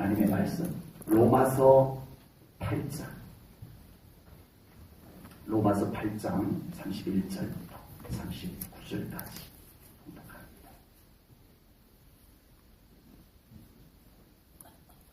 하나님의 말씀 로마서 8장 31절부터 39절까지 봉독합니다.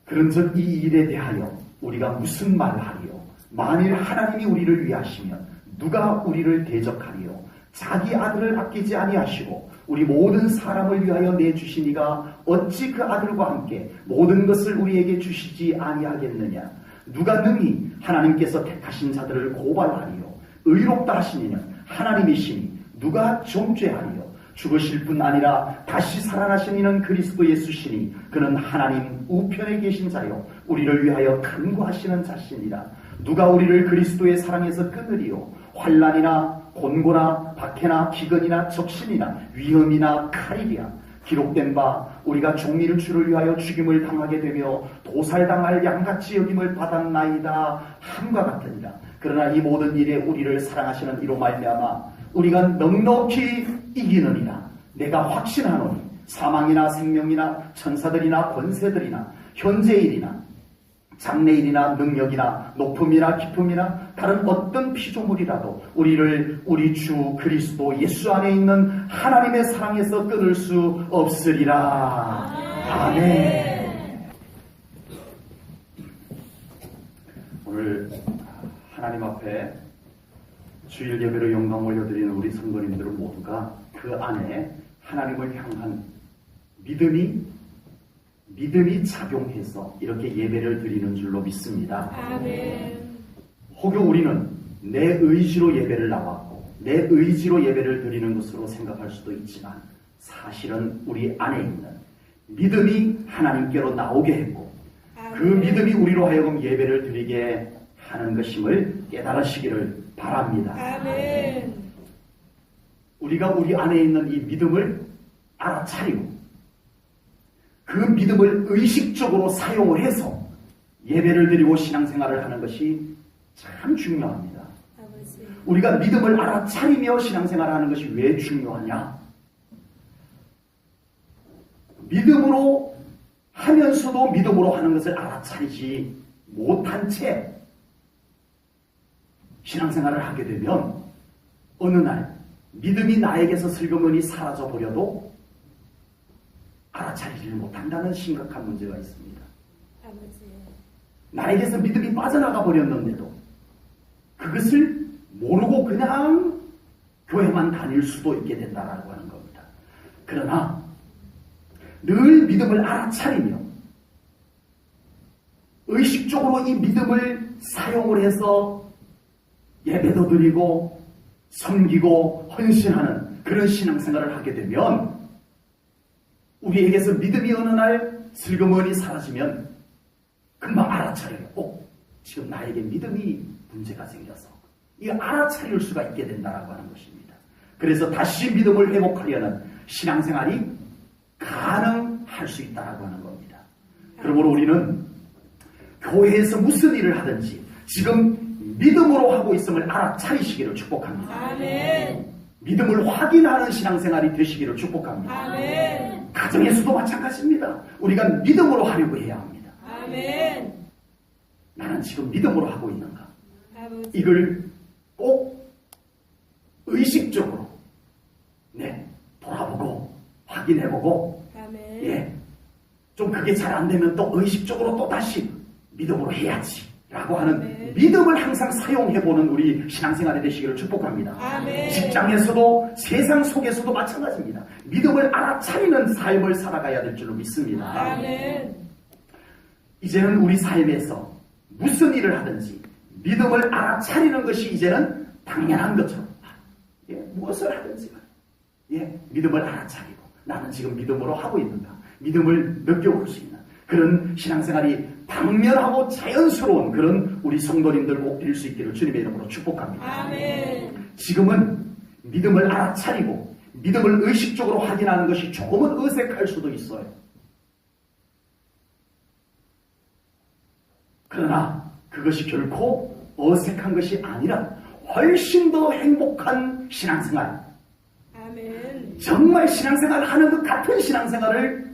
그런즉 이 일에 대하여 우리가 무슨 말을 하리요? 만일 하나님이 우리를 위하시면 누가 우리를 대적하리요? 자기 아들을 아끼지 아니하시고 우리 모든 사람을 위하여 내주시니가 어찌 그 아들과 함께 모든 것을 우리에게 주시지 아니하겠느냐? 누가 능히 하나님께서 택하신 자들을 고발하리요? 의롭다 하시니는 하나님이시니 누가 정죄하리요? 죽으실 뿐 아니라 다시 살아나신 이는 그리스도 예수시니 그는 하나님 우편에 계신 자요 우리를 위하여 간구하시는 자시니라. 누가 우리를 그리스도의 사랑에서 끊으리요? 환난이나 곤고나 박해나 기근이나 적신이나 위험이나 칼이랴. 기록된 바 우리가 종일 주를 위하여 죽임을 당하게 되며 도살당할 양같이 여김을 받았나이다 함과 같으니라. 그러나 이 모든 일에 우리를 사랑하시는 이로 말미암아 우리가 넉넉히 이기느니라. 내가 확신하노니 사망이나 생명이나 천사들이나 권세들이나 현재일이나 장래일이나 능력이나 높음이나 깊음이나 다른 어떤 피조물이라도 우리를 우리 주 그리스도 예수 안에 있는 하나님의 사랑에서 끊을 수 없으리라. 아멘. 오늘 하나님 앞에 주일 예배로 영광 올려드리는 우리 성도님들 모두가 그 안에 하나님을 향한 믿음이 작용해서 이렇게 예배를 드리는 줄로 믿습니다. 아멘. 혹여 우리는 내 의지로 예배를 나왔고 내 의지로 예배를 드리는 것으로 생각할 수도 있지만 사실은 우리 안에 있는 믿음이 하나님께로 나오게 했고 그 믿음이 우리로 하여금 예배를 드리게 하는 것임을 깨달으시기를 바랍니다. 아멘. 우리가 우리 안에 있는 이 믿음을 알아차리고 그 믿음을 의식적으로 사용을 해서 예배를 드리고 신앙생활을 하는 것이 참 중요합니다. 아버지. 우리가 믿음을 알아차리며 신앙생활을 하는 것이 왜 중요하냐? 믿음으로 하면서도 믿음으로 하는 것을 알아차리지 못한 채 신앙생활을 하게 되면 어느 날 믿음이 나에게서 슬그머니 사라져 버려도 알아차리지를 못한다는 심각한 문제가 있습니다. 아버지. 나에게서 믿음이 빠져나가 버렸는데도 그것을 모르고 그냥 교회만 다닐 수도 있게 된다라고 하는 겁니다. 그러나 늘 믿음을 알아차리며 의식적으로 이 믿음을 사용을 해서 예배도 드리고 섬기고 헌신하는 그런 신앙생활을 하게 되면 우리에게서 믿음이 어느 날 슬그머니 사라지면 금방 알아차려요. 지금 나에게 믿음이 문제가 생겨서 이 알아차릴 수가 있게 된다라고 하는 것입니다. 그래서 다시 믿음을 회복하려는 신앙생활이 가능할 수 있다라고 하는 겁니다. 그러므로 우리는 교회에서 무슨 일을 하든지 지금 믿음으로 하고 있음을 알아차리시기를 축복합니다. 아멘. 믿음을 확인하는 신앙생활이 되시기를 축복합니다. 아멘. 가정에서도 마찬가지입니다. 우리가 믿음으로 하려고 해야 합니다. 아멘. 나는 지금 믿음으로 하고 있는가? 아버지. 이걸 꼭 의식적으로 돌아보고 확인해보고 아멘. 좀 그게 잘 안 되면 또 의식적으로 또 다시 믿음으로 해야지 라고 하는 아멘. 믿음을 항상 사용해보는 우리 신앙생활이 되시기를 축복합니다. 아멘. 직장에서도 세상 속에서도 마찬가지입니다. 믿음을 알아차리는 삶을 살아가야 될 줄로 믿습니다. 아멘. 이제는 우리 삶에서 무슨 일을 하든지 믿음을 알아차리는 것이 이제는 당연한 것처럼 무엇을 하든지 믿음을 알아차리고 나는 지금 믿음으로 하고 있는가 믿음을 느껴볼 수 있는 그런 신앙생활이 당면하고 자연스러운 그런 우리 성도님들 꼭 될 수 있기를 주님의 이름으로 축복합니다. 아멘. 지금은 믿음을 알아차리고 믿음을 의식적으로 확인하는 것이 조금은 어색할 수도 있어요. 그러나 그것이 결코 어색한 것이 아니라 훨씬 더 행복한 신앙생활, 아멘. 정말 신앙생활 하는 것 같은 신앙생활을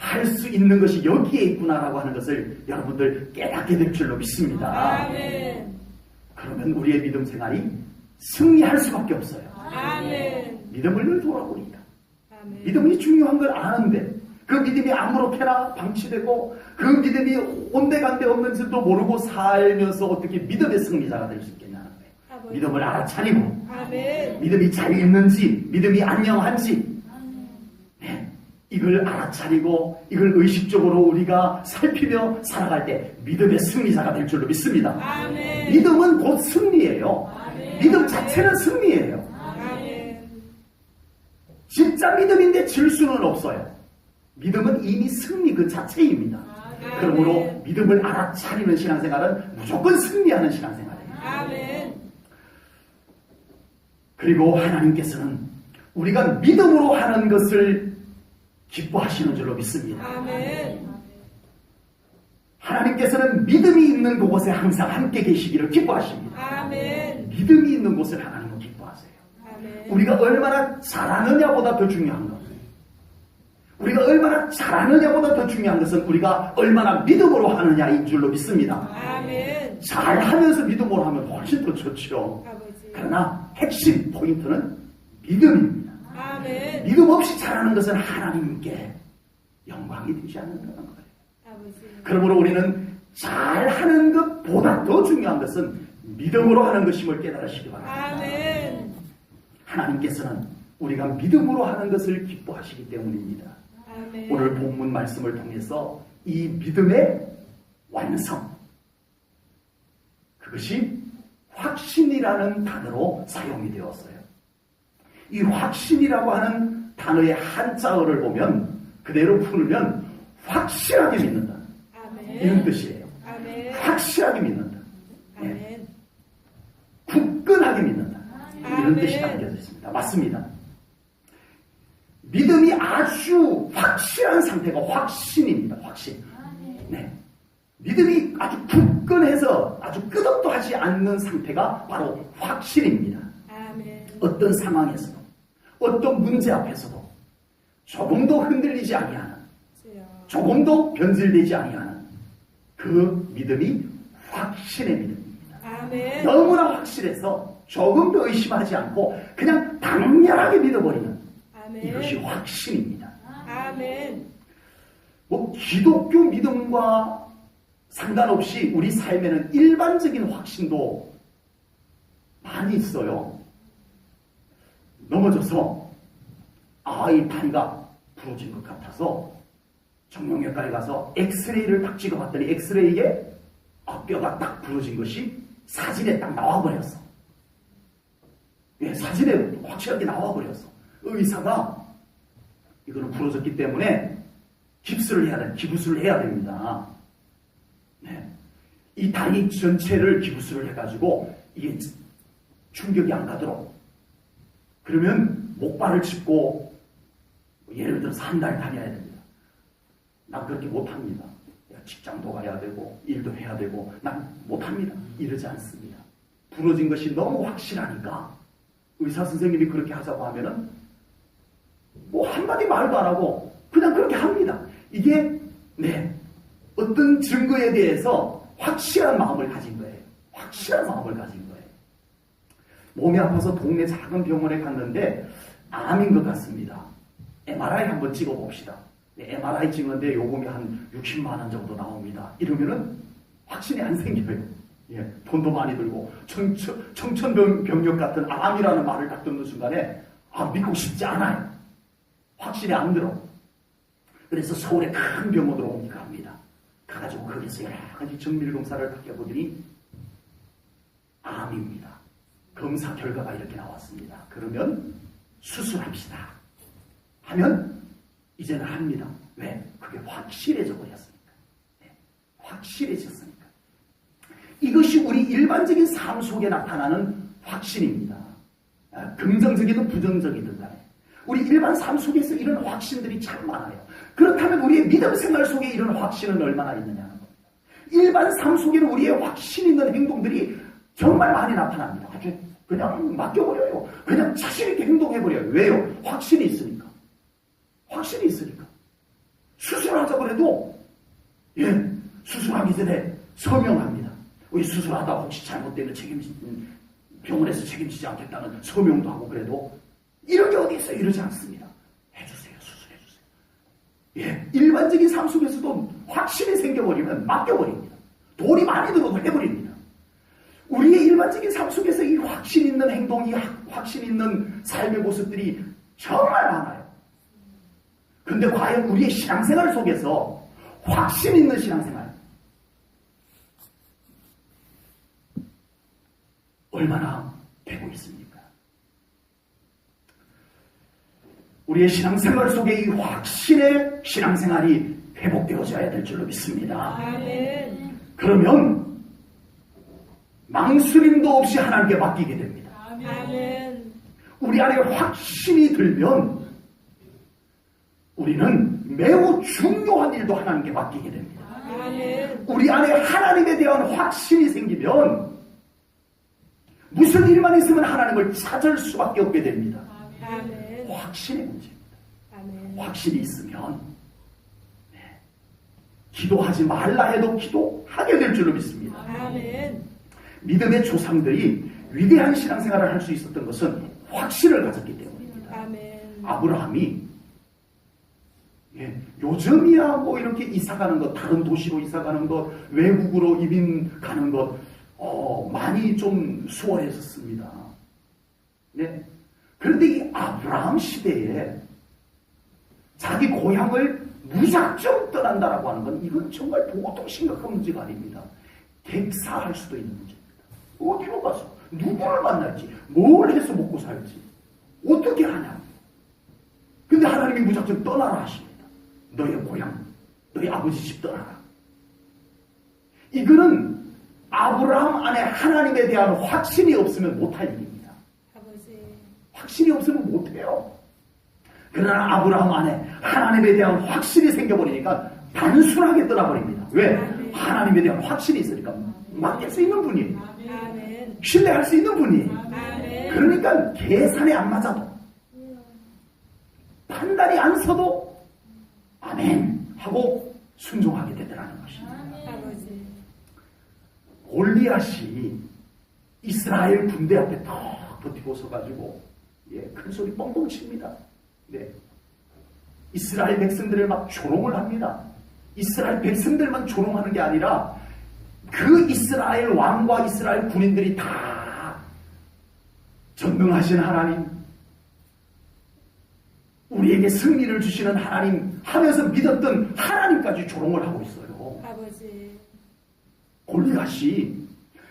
할 수 있는 것이 여기에 있구나라고 하는 것을 여러분들 깨닫게 될 줄로 믿습니다. 아멘. 그러면 우리의 믿음 생활이 승리할 수밖에 없어요. 아멘. 믿음을 늘 돌아보니까. 아멘. 믿음이 중요한 걸 아는데 그 믿음이 아무렇게나 방치되고 그 믿음이 온데간데 없는 줄도 모르고 살면서 어떻게 믿음의 승리자가 될 수 있겠냐는 거예요. 아버지. 믿음을 알아차리고 아멘. 믿음이 잘 있는지 믿음이 안녕한지 이걸 알아차리고 이걸 의식적으로 우리가 살피며 살아갈 때 믿음의 승리자가 될 줄로 믿습니다. 아멘. 믿음은 곧 승리예요. 아멘. 믿음 자체는 승리예요. 아멘. 진짜 믿음인데 질 수는 없어요. 믿음은 이미 승리 그 자체입니다. 아멘. 그러므로 믿음을 알아차리는 신앙생활은 무조건 승리하는 신앙생활이에요. 아멘. 그리고 하나님께서는 우리가 믿음으로 하는 것을 기뻐하시는 줄로 믿습니다. 아멘. 하나님께서는 믿음이 있는 그곳에 항상 함께 계시기를 기뻐하십니다. 아멘. 믿음이 있는 곳을 하나님은 기뻐하세요. 아멘. 우리가 얼마나 잘하느냐보다 더 중요한 것. 우리가 얼마나 잘하느냐보다 더 중요한 것은 우리가 얼마나 믿음으로 하느냐인 줄로 믿습니다. 아멘. 잘하면서 믿음으로 하면 훨씬 더 좋죠. 아버지. 그러나 핵심 포인트는 믿음입니다. 아멘. 믿음 없이 잘하는 것은 하나님께 영광이 되지 않는다는 거예요. 아버지. 그러므로 우리는 잘하는 것보다 더 중요한 것은 믿음으로 하는 것임을 깨달으시기 바랍니다. 아멘. 하나님께서는 우리가 믿음으로 하는 것을 기뻐하시기 때문입니다. 아멘. 오늘 본문 말씀을 통해서 이 믿음의 완성, 그것이 확신이라는 단어로 사용이 되었어요. 이 확신이라고 하는 단어의 한자어를 보면 그대로 풀면 확실하게 믿는다. 아멘. 이런 뜻이에요. 아멘. 확실하게 믿는다. 아멘. 굳건하게 믿는다. 이런 아멘. 뜻이 담겨져 있습니다. 맞습니다. 믿음이 아주 확실한 상태가 확신입니다. 확신. 네. 믿음이 아주 굳건해서 아주 끄덕도 하지 않는 상태가 바로 확신입니다. 아멘. 어떤 상황에서도 어떤 문제 앞에서도 조금도 흔들리지 아니하는 주여. 조금도 변질되지 아니하는 그 믿음이 확신의 믿음입니다. 아멘. 너무나 확실해서 조금도 의심하지 않고 그냥 당연하게 믿어버리는 아멘. 이것이 확신입니다. 아멘. 뭐 기독교 믿음과 상관없이 우리 삶에는 일반적인 확신도 많이 있어요. 넘어져서 이 다리가 부러진 것 같아서 정형외과에 가서 엑스레이를 딱 찍어봤더니 엑스레이에 뼈가 딱 부러진 것이 사진에 딱 나와버렸어. 예, 사진에 확실하게 나와버렸어. 의사가 이거는 부러졌기 때문에 기부술을 해야 됩니다. 네. 이 다리 전체를 기부술을 해가지고 이게 충격이 안 가도록, 그러면 목발을 짚고 예를 들어서 한 달 다녀야 됩니다. 난 그렇게 못합니다. 직장도 가야 되고 일도 해야 되고 난 못합니다. 이러지 않습니다. 부러진 것이 너무 확실하니까 의사 선생님이 그렇게 하자고 하면은 뭐 한마디 말도 안 하고 그냥 그렇게 합니다. 이게 어떤 증거에 대해서 확실한 마음을 가진 거예요. 확실한 마음을 가진 거예요. 몸이 아파서 동네 작은 병원에 갔는데 암인 것 같습니다. MRI 한번 찍어봅시다. MRI 찍는데 요금이 한 60만 원 정도 나옵니다. 이러면은 확신이 안 생겨요. 예, 돈도 많이 들고 청천벽력 같은 암이라는 말을 딱 듣는 순간에 믿고 싶지 않아요. 확신이 안 들어. 그래서 서울의 큰 병원으로 옮겨갑니다. 가가지고 거기서 여러 가지 정밀검사를 딱 해보더니 암입니다. 검사 결과가 이렇게 나왔습니다. 그러면 수술합시다 하면 이제는 합니다. 왜? 그게 확실해져 버렸으니까. 확실해졌으니까. 이것이 우리 일반적인 삶 속에 나타나는 확신입니다. 긍정적이든 부정적이든 간에 우리 일반 삶 속에서 이런 확신들이 참 많아요. 그렇다면 우리의 믿음 생활 속에 이런 확신은 얼마나 있느냐는 겁니다. 일반 삶 속에는 우리의 확신 있는 행동들이 정말 많이 나타납니다. 아주 그냥 맡겨버려요. 그냥 자신 있게 행동해버려요. 왜요? 확신이 있으니까. 확신이 있으니까. 수술하자고 해도 수술하기 전에 서명합니다. 우리 수술하다 혹시 잘못되면 병원에서 책임지지 않겠다는 서명도 하고 그래도 이런 게 어디 있어요? 이러지 않습니다. 해주세요. 수술해주세요. 일반적인 삶 속에서도 확신이 생겨버리면 맡겨버립니다. 돈이 많이 들어도 해버립니다. 우리의 일반적인 삶 속에서 이 확신 있는 행동이 확신 있는 삶의 모습들이 정말 많아요. 근데 과연 우리의 신앙생활 속에서 확신 있는 신앙생활 얼마나 되고 있습니까? 우리의 신앙생활 속에 이 확신의 신앙생활이 회복되어져야 될 줄로 믿습니다. 아멘. 그러면 망설임도 없이 하나님께 맡기게 됩니다. 아멘. 우리 안에 확신이 들면 우리는 매우 중요한 일도 하나님께 맡기게 됩니다. 아멘. 우리 안에 하나님에 대한 확신이 생기면 무슨 일만 있으면 하나님을 찾을 수밖에 없게 됩니다. 아멘. 확신의 문제입니다. 아멘. 확신이 있으면 기도하지 말라 해도 기도하게 될 줄로 믿습니다. 아멘. 믿음의 조상들이 위대한 신앙생활을 할 수 있었던 것은 확신을 가졌기 때문입니다. 아멘. 아브라함이 요즘이야 뭐 이렇게 이사 가는 것, 다른 도시로 이사 가는 것, 외국으로 이민 가는 것 많이 좀 수월했었습니다. 네. 그런데 이 아브라함 시대에 자기 고향을 무작정 떠난다라고 하는 건 이건 정말 보통 심각한 문제가 아닙니다. 객사할 수도 있는 문제입니다. 어디로 가서 누구를 만날지, 뭘 해서 먹고 살지, 어떻게 하냐. 근데 하나님이 무작정 떠나라 하십니다. 너의 고향, 너희 아버지 집 떠나라. 이거는 아브라함 안에 하나님에 대한 확신이 없으면 못할 일입니다. 아버지. 확신이 없으면 못해요. 그러나 아브라함 안에 하나님에 대한 확신이 생겨버리니까 단순하게 떠나버립니다. 왜? 하나님에 대한 확신이 있으니까 맡길 수 있는 분이에요. 아멘. 신뢰할 수 있는 분이에요. 아멘. 그러니까 계산이 안 맞아도 판단이 안 서도 아멘 하고 순종하게 되더라는 것입니다. 아버지. 골리앗이 이스라엘 군대 앞에 턱 버티고 서가지고 큰 소리 뻥뻥 칩니다. 네. 이스라엘 백성들을 막 조롱을 합니다. 이스라엘 백성들만 조롱하는 게 아니라 그 이스라엘 왕과 이스라엘 군인들이 다 전능하신 하나님, 우리에게 승리를 주시는 하나님 하면서 믿었던 하나님까지 조롱을 하고 있어요. 아버지. 골리앗이.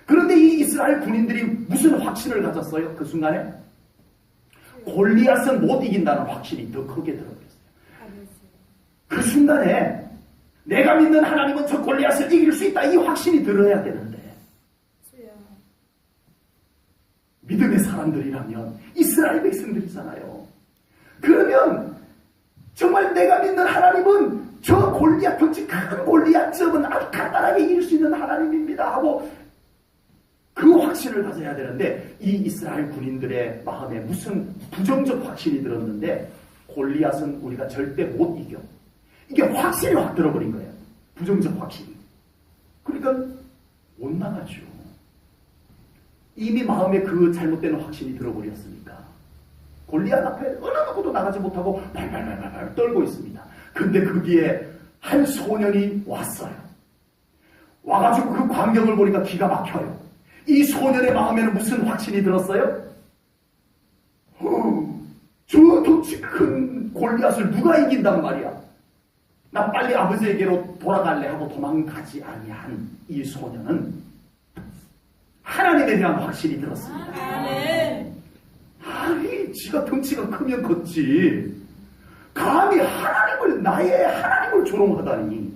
그런데 이 이스라엘 군인들이 무슨 확신을 가졌어요? 그 순간에 골리앗은 못 이긴다는 확신이 더 크게 들어버렸어요. 아버지. 그 순간에 내가 믿는 하나님은 저 골리앗을 이길 수 있다, 이 확신이 들어야 되는데 주여. 믿음의 사람들이라면 이스라엘 백성들이잖아요. 그러면 정말 내가 믿는 하나님은 저 골리앗, 덩치 큰 골리앗 적은 아주 간단하게 이길 수 있는 하나님입니다 하고 그 확신을 가져야 되는데 이 이스라엘 군인들의 마음에 무슨 부정적 확신이 들었는데 골리앗은 우리가 절대 못 이겨. 이게 확신이 확 들어버린 거예요. 부정적 확신이. 그러니까 못 나가죠. 이미 마음에 그 잘못된 확신이 들어버렸으니까 골리앗 앞에 어느 누구도 나가지 못하고 발발발발 떨고 있습니다. 근데 거기에 한 소년이 왔어요. 와가지고 그 광경을 보니까 기가 막혀요. 이 소년의 마음에는 무슨 확신이 들었어요? 저 덩치 큰 골리앗을 누가 이긴단 말이야. 나 빨리 아버지에게로 돌아갈래 하고 도망가지 아니한 이 소년은 하나님에 대한 확신이 들었습니다. 아멘. 아니, 지가 덩치가 크면 컸지. 감히 하나님을, 나의 하나님을 조롱하다니.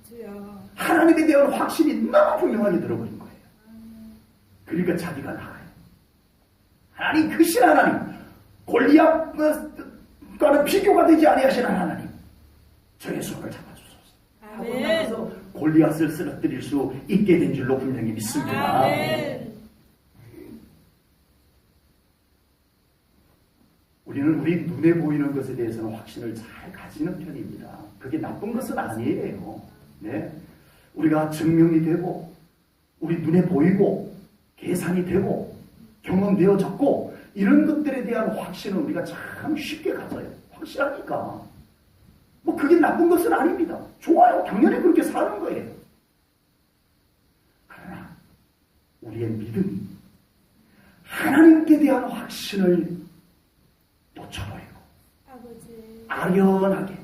주여. 하나님에 대한 확신이 너무 분명하게 들어버린 거예요. 그러니까 자기가 나가요. 하나님, 크신 하나님, 골리앗과는 비교가 되지 아니하시는 하나님, 저의 손을 잡아주소서 하고 아멘. 나가서 골리앗을 쓰러뜨릴 수 있게 된 줄로 분명히 믿습니다. 아멘. 우리는 우리 눈에 보이는 것에 대해서는 확신을 잘 가지는 편입니다. 그게 나쁜 것은 아니에요. 네. 우리가 증명이 되고 우리 눈에 보이고 계산이 되고 경험되어졌고 이런 것들에 대한 확신은 우리가 참 쉽게 가져요. 확실하니까. 뭐 그게 나쁜 것은 아닙니다. 좋아요. 당연히 그렇게 사는 거예요. 그러나 우리의 믿음이 하나님께 대한 확신을 놓쳐버리고 아버지. 아련하게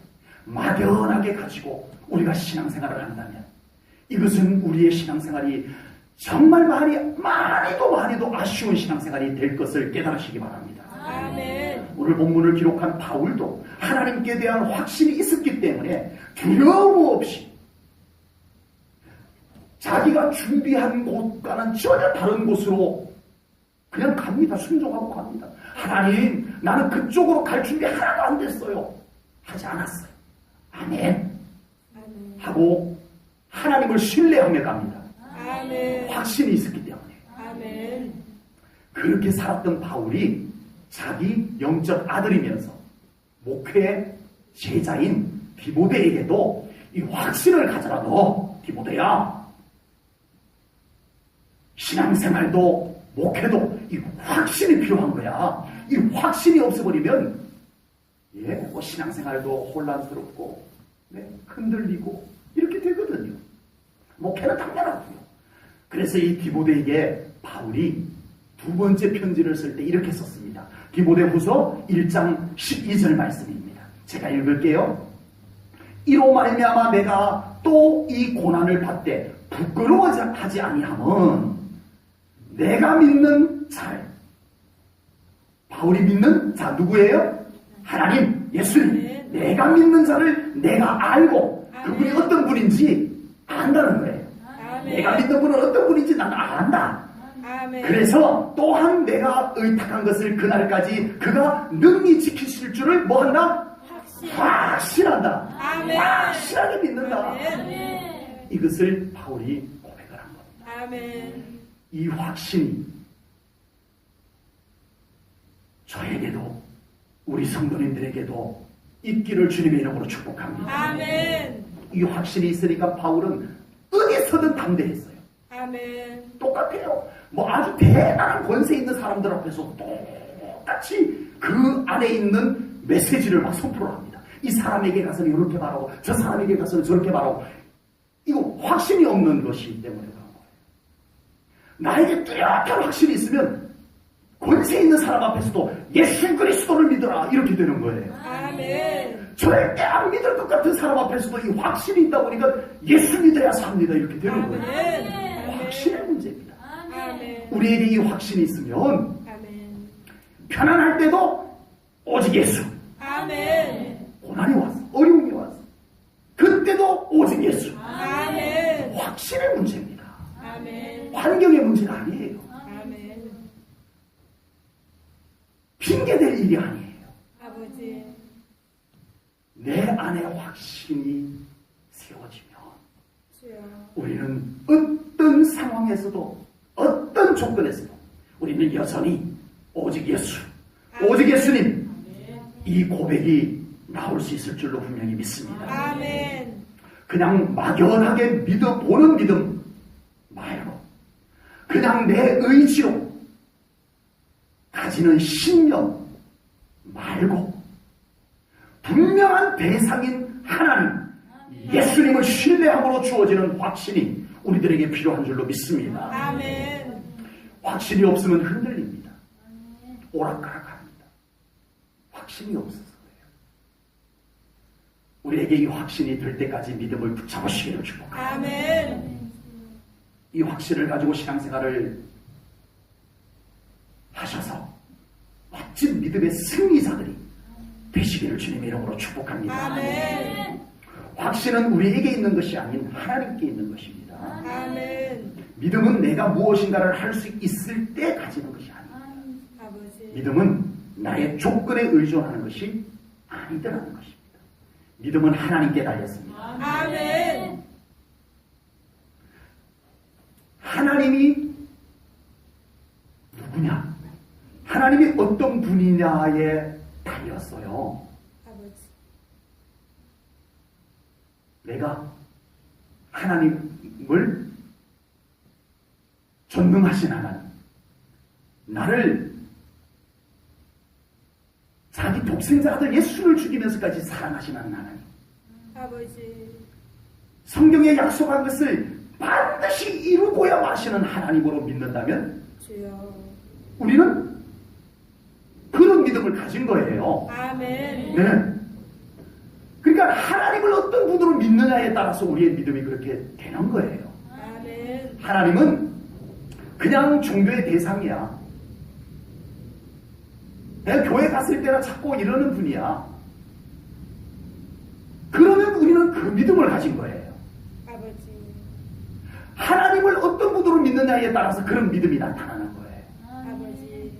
막연하게 가지고 우리가 신앙생활을 한다면 이것은 우리의 신앙생활이 정말 많이도 아쉬운 신앙생활이 될 것을 깨달으시기 바랍니다. 아멘. 오늘 본문을 기록한 바울도 하나님께 대한 확신이 있었기 때문에 두려움 없이 자기가 준비한 곳과는 전혀 다른 곳으로 그냥 갑니다. 순종하고 갑니다. 하나님, 나는 그쪽으로 갈 준비 하나도 안 됐어요. 하지 않았어요. 아멘. 아멘. 하고 하나님을 신뢰하며 갑니다. 아멘. 확신이 있었기 때문에. 아멘. 그렇게 살았던 바울이 자기 영적 아들이면서 목회 제자인 디모데에게도 이 확신을 가져라. 너 디모데야, 신앙생활도 목회도 이 확신이 필요한 거야. 이 확신이 없어버리면 뭐 신앙생활도 혼란스럽고 흔들리고 이렇게 되거든요. 목회는 당연하고요. 그래서 이 디모데에게 바울이 두 번째 편지를 쓸 때 이렇게 썼습니다. 디모데후서 1장 12절 말씀입니다. 제가 읽을게요. 이로 말미암아 내가 또 이 고난을 받되 부끄러워하지 아니함은 내가 믿는 자, 바울이 믿는 자 누구예요? 하나님, 예수님. 내가 믿는 자를 내가 알고 그분이 어떤 분인지 안다는 거예요. 내가 믿는 분은 어떤 분인지 나는 안다. 아멘. 그래서 또한 내가 의탁한 것을 그날까지 그가 능히 지키실 줄을 뭐한다? 확신한다. 아멘. 확실하게 믿는다. 아멘. 이것을 바울이 고백을 한 겁니다. 아멘. 이 확신이 저에게도 우리 성도님들에게도 있기를 주님의 이름으로 축복합니다. 아멘. 이 확신이 있으니까 바울은 어디서든 담대했어요. 아멘. 똑같아요. 뭐 아주 대단한 권세 있는 사람들 앞에서 똑같이 그 안에 있는 메시지를 막 선포를 합니다. 이 사람에게 가서는 이렇게 말하고 저 사람에게 가서는 저렇게 말하고. 이거 확신이 없는 것이기 때문에 그런 거예요. 나에게 뚜렷한 확신이 있으면 권세 있는 사람 앞에서도 예수 그리스도를 믿어라 이렇게 되는 거예요. 아멘. 절대 안 믿을 것 같은 사람 앞에서도 이 확신이 있다 보니까 예수 믿어야 삽니다 이렇게 되는 거예요. 아멘. 확신의 문제입니다. 아멘. 우리에게 이 확신이 있으면 아멘. 편안할 때도 오직 예수. 아멘. 고난이 왔어. 어려움이 왔어. 그때도 오직 예수. 아멘. 확신의 문제입니다. 아멘. 환경의 문제가 아니에요. 아멘. 핑계될 일이 아니에요. 아버지. 내 안에 확신이 세워지면 주여. 우리는 어떤 상황에서도 어떤 조건에서도 우리는 여전히 오직 예수, 오직 예수님 이 고백이 나올 수 있을 줄로 분명히 믿습니다. 아멘. 그냥 막연하게 믿어보는 믿음 말고 그냥 내 의지로 가지는 신념 말고 분명한 대상인 하나님 예수님을 신뢰함으로 주어지는 확신이 우리들에게 필요한 줄로 믿습니다. 아멘. 확신이 없으면 흔들립니다. 오락가락합니다. 확신이 없어서 그래요. 우리에게 이 확신이 될 때까지 믿음을 붙잡으시기를 축복합니다. 아멘. 이 확신을 가지고 신앙생활을 하셔서 멋진 믿음의 승리자들이 되시기를 주님의 이름으로 축복합니다. 아멘. 확신은 우리에게 있는 것이 아닌 하나님께 있는 것입니다. 아멘. 믿음은 내가 무엇인가를 할 수 있을 때 가지는 것이 아닙니다. 아버지. 믿음은 나의 조건에 의존하는 것이 아니더라는 것입니다. 믿음은 하나님께 달렸습니다. 아멘. 하나님이 누구냐? 하나님이 어떤 분이냐에 달려 달렸어요. 아버지. 내가 하나님을 전능하신 하나님, 나를 자기 독생자 아들 예수를 죽이면서까지 사랑하시는 하나님, 아버지. 성경에 약속한 것을 반드시 이루고야 마시는 하나님으로 믿는다면 주여. 우리는 그런 믿음을 가진 거예요. 아멘. 네. 그러니까 하나님을 어떤 분으로 믿느냐에 따라서 우리의 믿음이 그렇게 되는 거예요. 아멘. 하나님은 그냥 종교의 대상이야. 내가 교회 갔을 때나 자꾸 이러는 분이야. 그러면 우리는 그 믿음을 가진 거예요. 아버지. 하나님을 어떤 분으로 믿느냐에 따라서 그런 믿음이 나타나는 거예요. 아버지.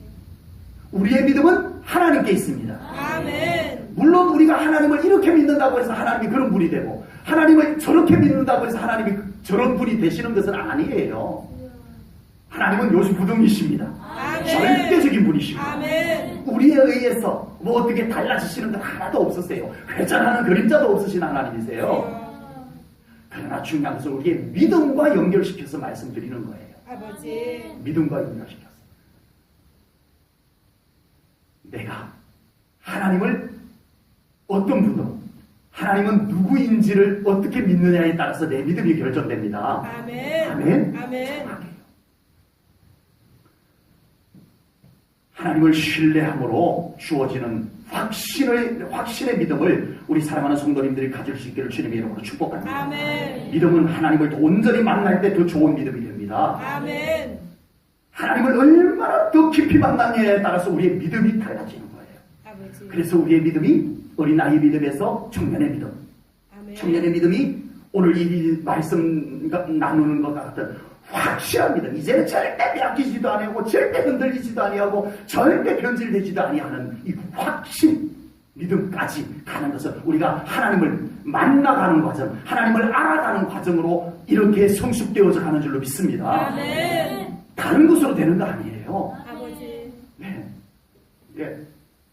우리의 믿음은 하나님께 있습니다. 아멘. 물론 우리가 하나님을 이렇게 믿는다고 해서 하나님이 그런 분이 되고 하나님을 저렇게 믿는다고 해서 하나님이 저런 분이 되시는 것은 아니에요. 하나님은 요수부동이십니다. 아멘. 절대적인 분이십니다. 아멘. 우리에 의해서 뭐 어떻게 달라지시는 건 하나도 없으세요. 회전하는 그림자도 없으신 하나님이세요. 주여. 그러나 중요한 것은 우리의 믿음과 연결시켜서 말씀드리는 거예요. 아버지. 믿음과 연결시켜서. 내가 하나님을 어떤 분으로, 하나님은 누구인지를 어떻게 믿느냐에 따라서 내 믿음이 결정됩니다. 아멘. 아멘. 아멘. 정확해요. 하나님을 신뢰함으로 주어지는 확신의 믿음을 우리 사랑하는 성도님들이 가질 수 있기를 주님의 이름으로 축복합니다. 아멘. 믿음은 하나님을 더 온전히 만날 때 더 좋은 믿음이 됩니다. 아멘. 하나님을 얼마나 더 깊이 만나느냐에 따라서 우리의 믿음이 달라지는 거예요. 아버지. 그래서 우리의 믿음이 어린아이 믿음에서 청년의 믿음, 아멘. 청년의 믿음이 오늘 이 말씀 나누는 것 같은 확실한 믿음, 이제는 절대 빼앗기지도 아니하고 절대 흔들리지도 아니하고 절대 변질되지도 아니하는 이 확신 믿음까지 가는 것은 우리가 하나님을 만나가는 과정, 하나님을 알아가는 과정으로 이렇게 성숙되어져 가는 줄로 믿습니다. 아멘. 다른 것으로 되는 거 아니에요. 아버지. 네. 네.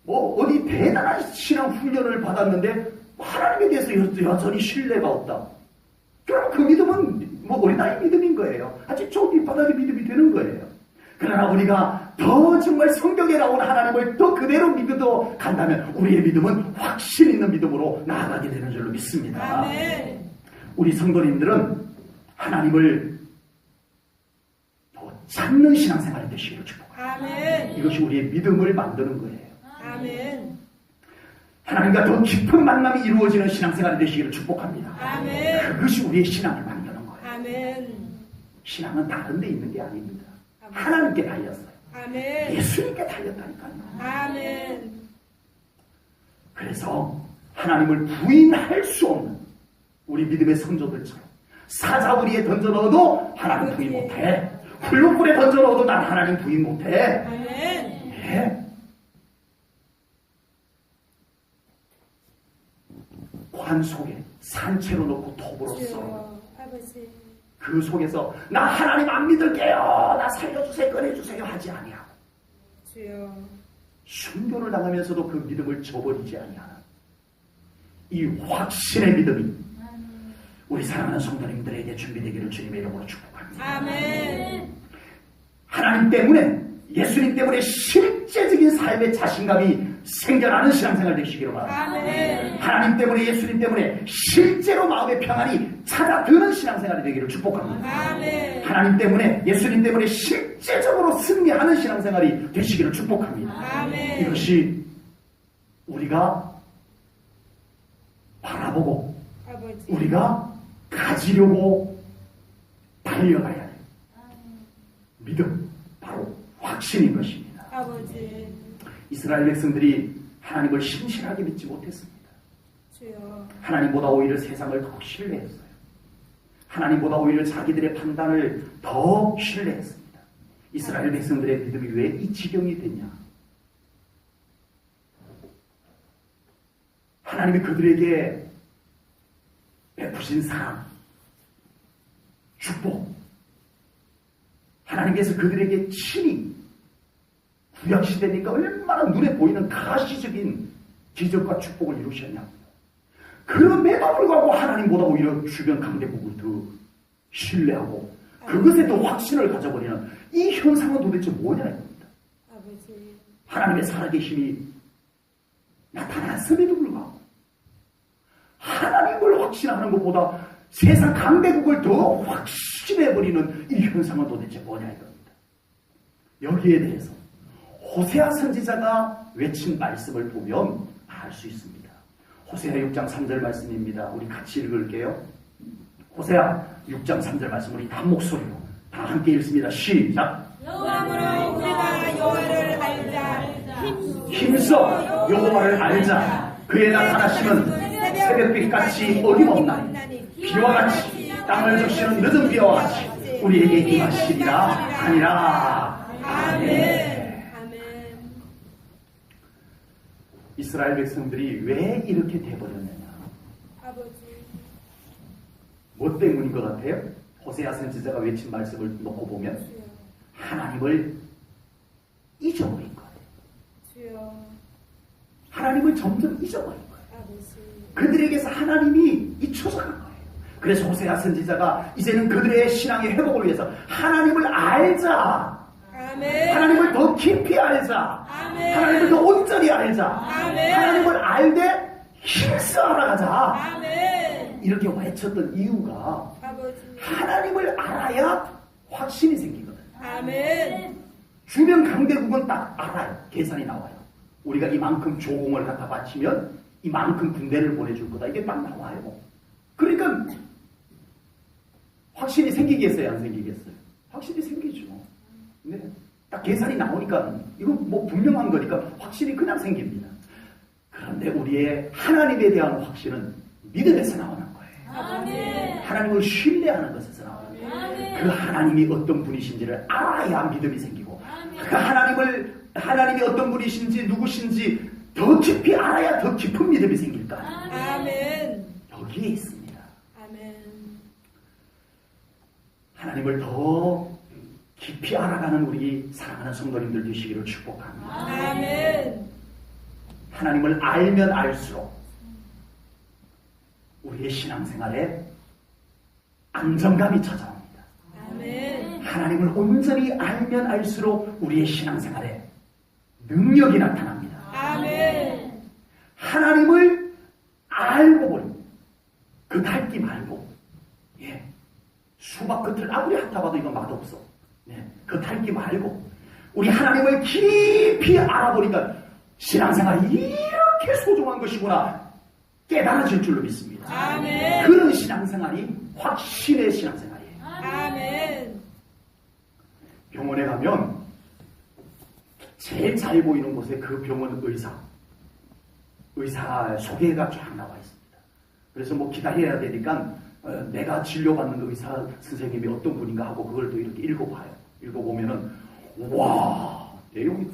뭐 어디 대단한 신앙 훈련을 받았는데 하나님에 대해서 여전히 신뢰가 없다. 그럼 그 믿음은 뭐 어린아이 믿음인 거예요. 아주 좋은 밑바닥의 믿음이 되는 거예요. 그러나 우리가 더 정말 성경에 나온 하나님을 더 그대로 믿어도 간다면 우리의 믿음은 확신 있는 믿음으로 나아가게 되는 줄로 믿습니다. 아멘. 우리 성도님들은 하나님을 더 찾는 신앙생활이 되시기를 축복합니다. 아멘. 이것이 우리의 믿음을 만드는 거예요. 아멘. 하나님과 더 깊은 만남이 이루어지는 신앙생활이 되시기를 축복합니다. 아멘. 그것이 우리의 신앙을 만드는 거예요. 아멘. 신앙은 다른 데 있는 게 아닙니다. 아멘. 하나님께 달렸어요. 아멘. 예수님께 달렸다니까요. 아멘. 그래서 하나님을 부인할 수 없는 우리 믿음의 성도들처럼 사자우리에 던져 넣어도 하나님 부인 못해. 훌륭불에 던져 넣어도 난 하나님 부인 못해. 아멘. 예. 관 속에 산채로 넣고 톱으로 썰어. 주여. 아버지. 그 속에서 나 하나님 안 믿을게요. 나 살려주세요. 꺼내주세요. 하지 아니하고 주여. 순교를 당하면서도 그 믿음을 저버리지 아니하는 이 확신의 믿음이 우리 사랑하는 성도님들에게 준비되기를 주님의 이름으로 축복합니다. 아멘. 하나님 때문에 예수님 때문에 실제적인 삶의 자신감이 생겨나는 신앙생활 되시기를 바랍니다. 아멘. 하나님 때문에 예수님 때문에 실제로 마음의 평안이 찾아드는 신앙생활이 되기를 축복합니다. 아멘. 하나님 때문에 예수님 때문에 실제적으로 승리하는 신앙생활이 되시기를 축복합니다. 아멘. 이것이 우리가 바라보고 아버지. 우리가 가지려고 달려가야 해요. 믿음, 바로 확신인 것입니다. 아버지. 이스라엘 백성들이 하나님을 신실하게 믿지 못했습니다. 주여. 하나님보다 오히려 세상을 더 신뢰했어요. 하나님보다 오히려 자기들의 판단을 더 신뢰했습니다. 이스라엘 백성들의 믿음이 왜 이 지경이 됐냐? 하나님이 그들에게 베푸신 사랑, 축복, 하나님께서 그들에게 친히 구약시대니까 얼마나 눈에 보이는 가시적인 기적과 축복을 이루셨냐고요. 그럼에도 불구하고 하나님보다 오히려 주변 강대국을 더 신뢰하고 그것에 더 확신을 가져버리는 이 현상은 도대체 뭐냐 이겁니다. 아버지. 하나님의 살아계심이 나타났음에도 불구하고 하나님을 확신하는 것보다 세상 강대국을 더 확신해버리는 이 현상은 도대체 뭐냐 이겁니다. 여기에 대해서 호세아 선지자가 외친 말씀을 보면 알 수 있습니다. 호세아 6장 3절 말씀입니다. 우리 같이 읽을게요. 호세아 6장 3절 말씀 우리 한 목소리로 다 함께 읽습니다. 시작. 그러므로 우리가 여호와를 알자. 힘써 여호와를 알자. 그의 나타나심은 새벽빛같이 어김없나니 비와 같이 땅을 적시는 늦은 비와 같이 우리에게 임하시리라 하니라. 아멘. 이스라엘 백성들이 왜 이렇게 돼버렸느냐? 아버지. 뭐 때문인 것 같아요? 호세아 선지자가 외친 말씀을 놓고 보면 주여. 하나님을 잊어버린 거예요. 주여. 하나님을 점점 잊어버린 거예요. 아버지. 그들에게서 하나님이 잊혀져 간 거예요. 그래서 호세아 선지자가 이제는 그들의 신앙의 회복을 위해서 하나님을 알자. 아멘. 하나님을 더 깊이 알자. 아멘. 하나님을 더 온전히 알자. 아멘. 하나님을 알되 힘써 알아가자. 아멘. 이렇게 외쳤던 이유가 아버지. 하나님을 알아야 확신이 생기거든. 아멘. 주변 강대국은 딱 알아요. 계산이 나와요. 우리가 이만큼 조공을 갖다 바치면 이만큼 군대를 보내줄 거다. 이게 딱 나와요. 그러니까 확신이 생기겠어요? 안 생기겠어요? 확신이 생기죠. 네. 딱 계산이 나오니까 이거 뭐 분명한 거니까 확신이 그냥 생깁니다. 그런데 우리의 하나님에 대한 확신은 믿음에서 나오는 거예요. 아멘. 하나님을 신뢰하는 것에서 나오는 거예요. 아멘. 그 하나님이 어떤 분이신지를 알아야 믿음이 생기고 그 하나님이 어떤 분이신지 누구신지 더 깊이 알아야 더 깊은 믿음이 생길 거 아니에요. 아멘. 여기에 있습니다. 아멘. 하나님을 더 깊이 알아가는 우리 사랑하는 성도님들 되시기를 축복합니다. 아멘. 하나님을 알면 알수록 우리의 신앙생활에 안정감이 찾아옵니다. 아멘. 하나님을 온전히 알면 알수록 우리의 신앙생활에 능력이 나타납니다. 아멘. 하나님을 알고 보니 그 닳기 말고 수박 끝을 아무리 핥아봐도 이건 맛없어. 그 닳기 말고 우리 하나님을 깊이 알아보니까 신앙생활이 이렇게 소중한 것이구나 깨달아질 줄로 믿습니다. 아멘. 그런 신앙생활이 확신의 신앙생활이에요. 아멘. 병원에 가면 제일 잘 보이는 곳에 그 병원 의사 소개가 쫙 나와 있습니다. 그래서 뭐 기다려야 되니까 내가 진료받는 의사 선생님이 어떤 분인가 하고 그걸 또 이렇게 읽어봐요. 읽어보면은 와 내용이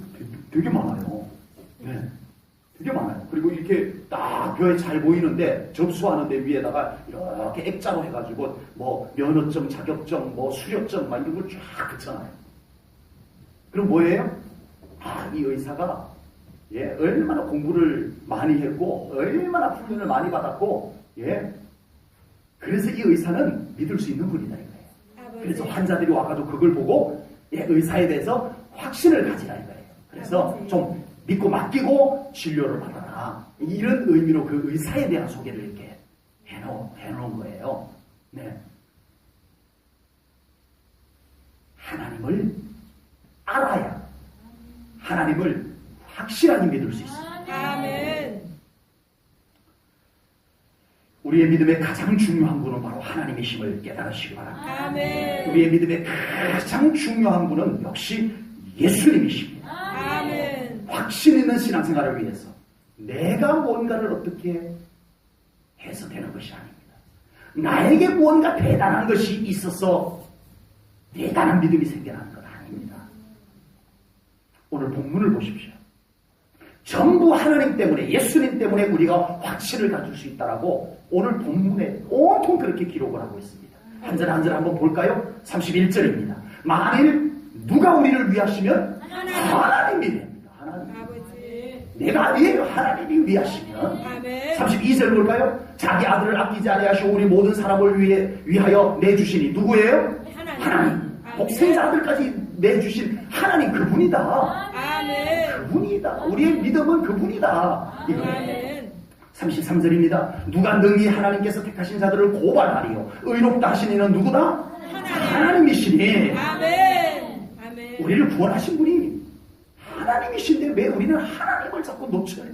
되게 많아요. 네, 되게 많아요. 그리고 이렇게 딱 벼에 잘 보이는데 접수하는데 위에다가 이렇게 액자로 해가지고 뭐 면허증, 자격증, 뭐 수료증 막 이런 걸 쫙 그쳐놔요. 그럼 뭐예요? 이 의사가 얼마나 공부를 많이 했고 얼마나 훈련을 많이 받았고 그래서 이 의사는 믿을 수 있는 분이다 이거예요. 그래서 환자들이 와가지고 그걸 보고 의사에 대해서 확신을 가지라 이거예요. 그래서 좀 믿고 맡기고 진료를 받아라. 이런 의미로 그 의사에 대한 소개를 이렇게 해놓은 거예요. 네. 하나님을 알아야 하나님을 확실하게 믿을 수 있습니다. 아멘. 우리의 믿음의 가장 중요한 분은 바로 하나님이심을 깨달으시기 바랍니다. 아멘. 우리의 믿음의 가장 중요한 분은 역시 예수님이십니다. 아멘. 확신 있는 신앙생활을 위해서 내가 뭔가를 어떻게 해서 되는 것이 아닙니다. 나에게 무언가 대단한 것이 있어서 대단한 믿음이 생겨나는 것 아닙니다. 오늘 본문을 보십시오. 전부 하나님 때문에 예수님 때문에 우리가 확신을 가질 수 있다라고 오늘 본문에 온통 그렇게 기록을 하고 있습니다. 한 절 한 절 한번 볼까요? 31절입니다. 만일 누가 우리를 위하시면 하나님이 됩니다. 하나님. 아버지. 내가 아니에요. 하나님이 위하시면. 아멘. 32절 볼까요? 자기 아들을 아끼지 아니하시고 우리 모든 사람을 위하여 내주시니 누구예요? 하나님. 독생자 아들까지 내주신 하나님 그분이다. 아멘. 그분이다. 우리의 믿음은 그분이다. 이거예요. 아멘. 33절입니다. 누가 능히 하나님께서 택하신 자들을 고발하리요. 의롭다 하신 이는 누구다? 하나님이시니. 아멘. 아멘. 우리를 구원하신 분이 하나님이신데 왜 우리는 하나님을 자꾸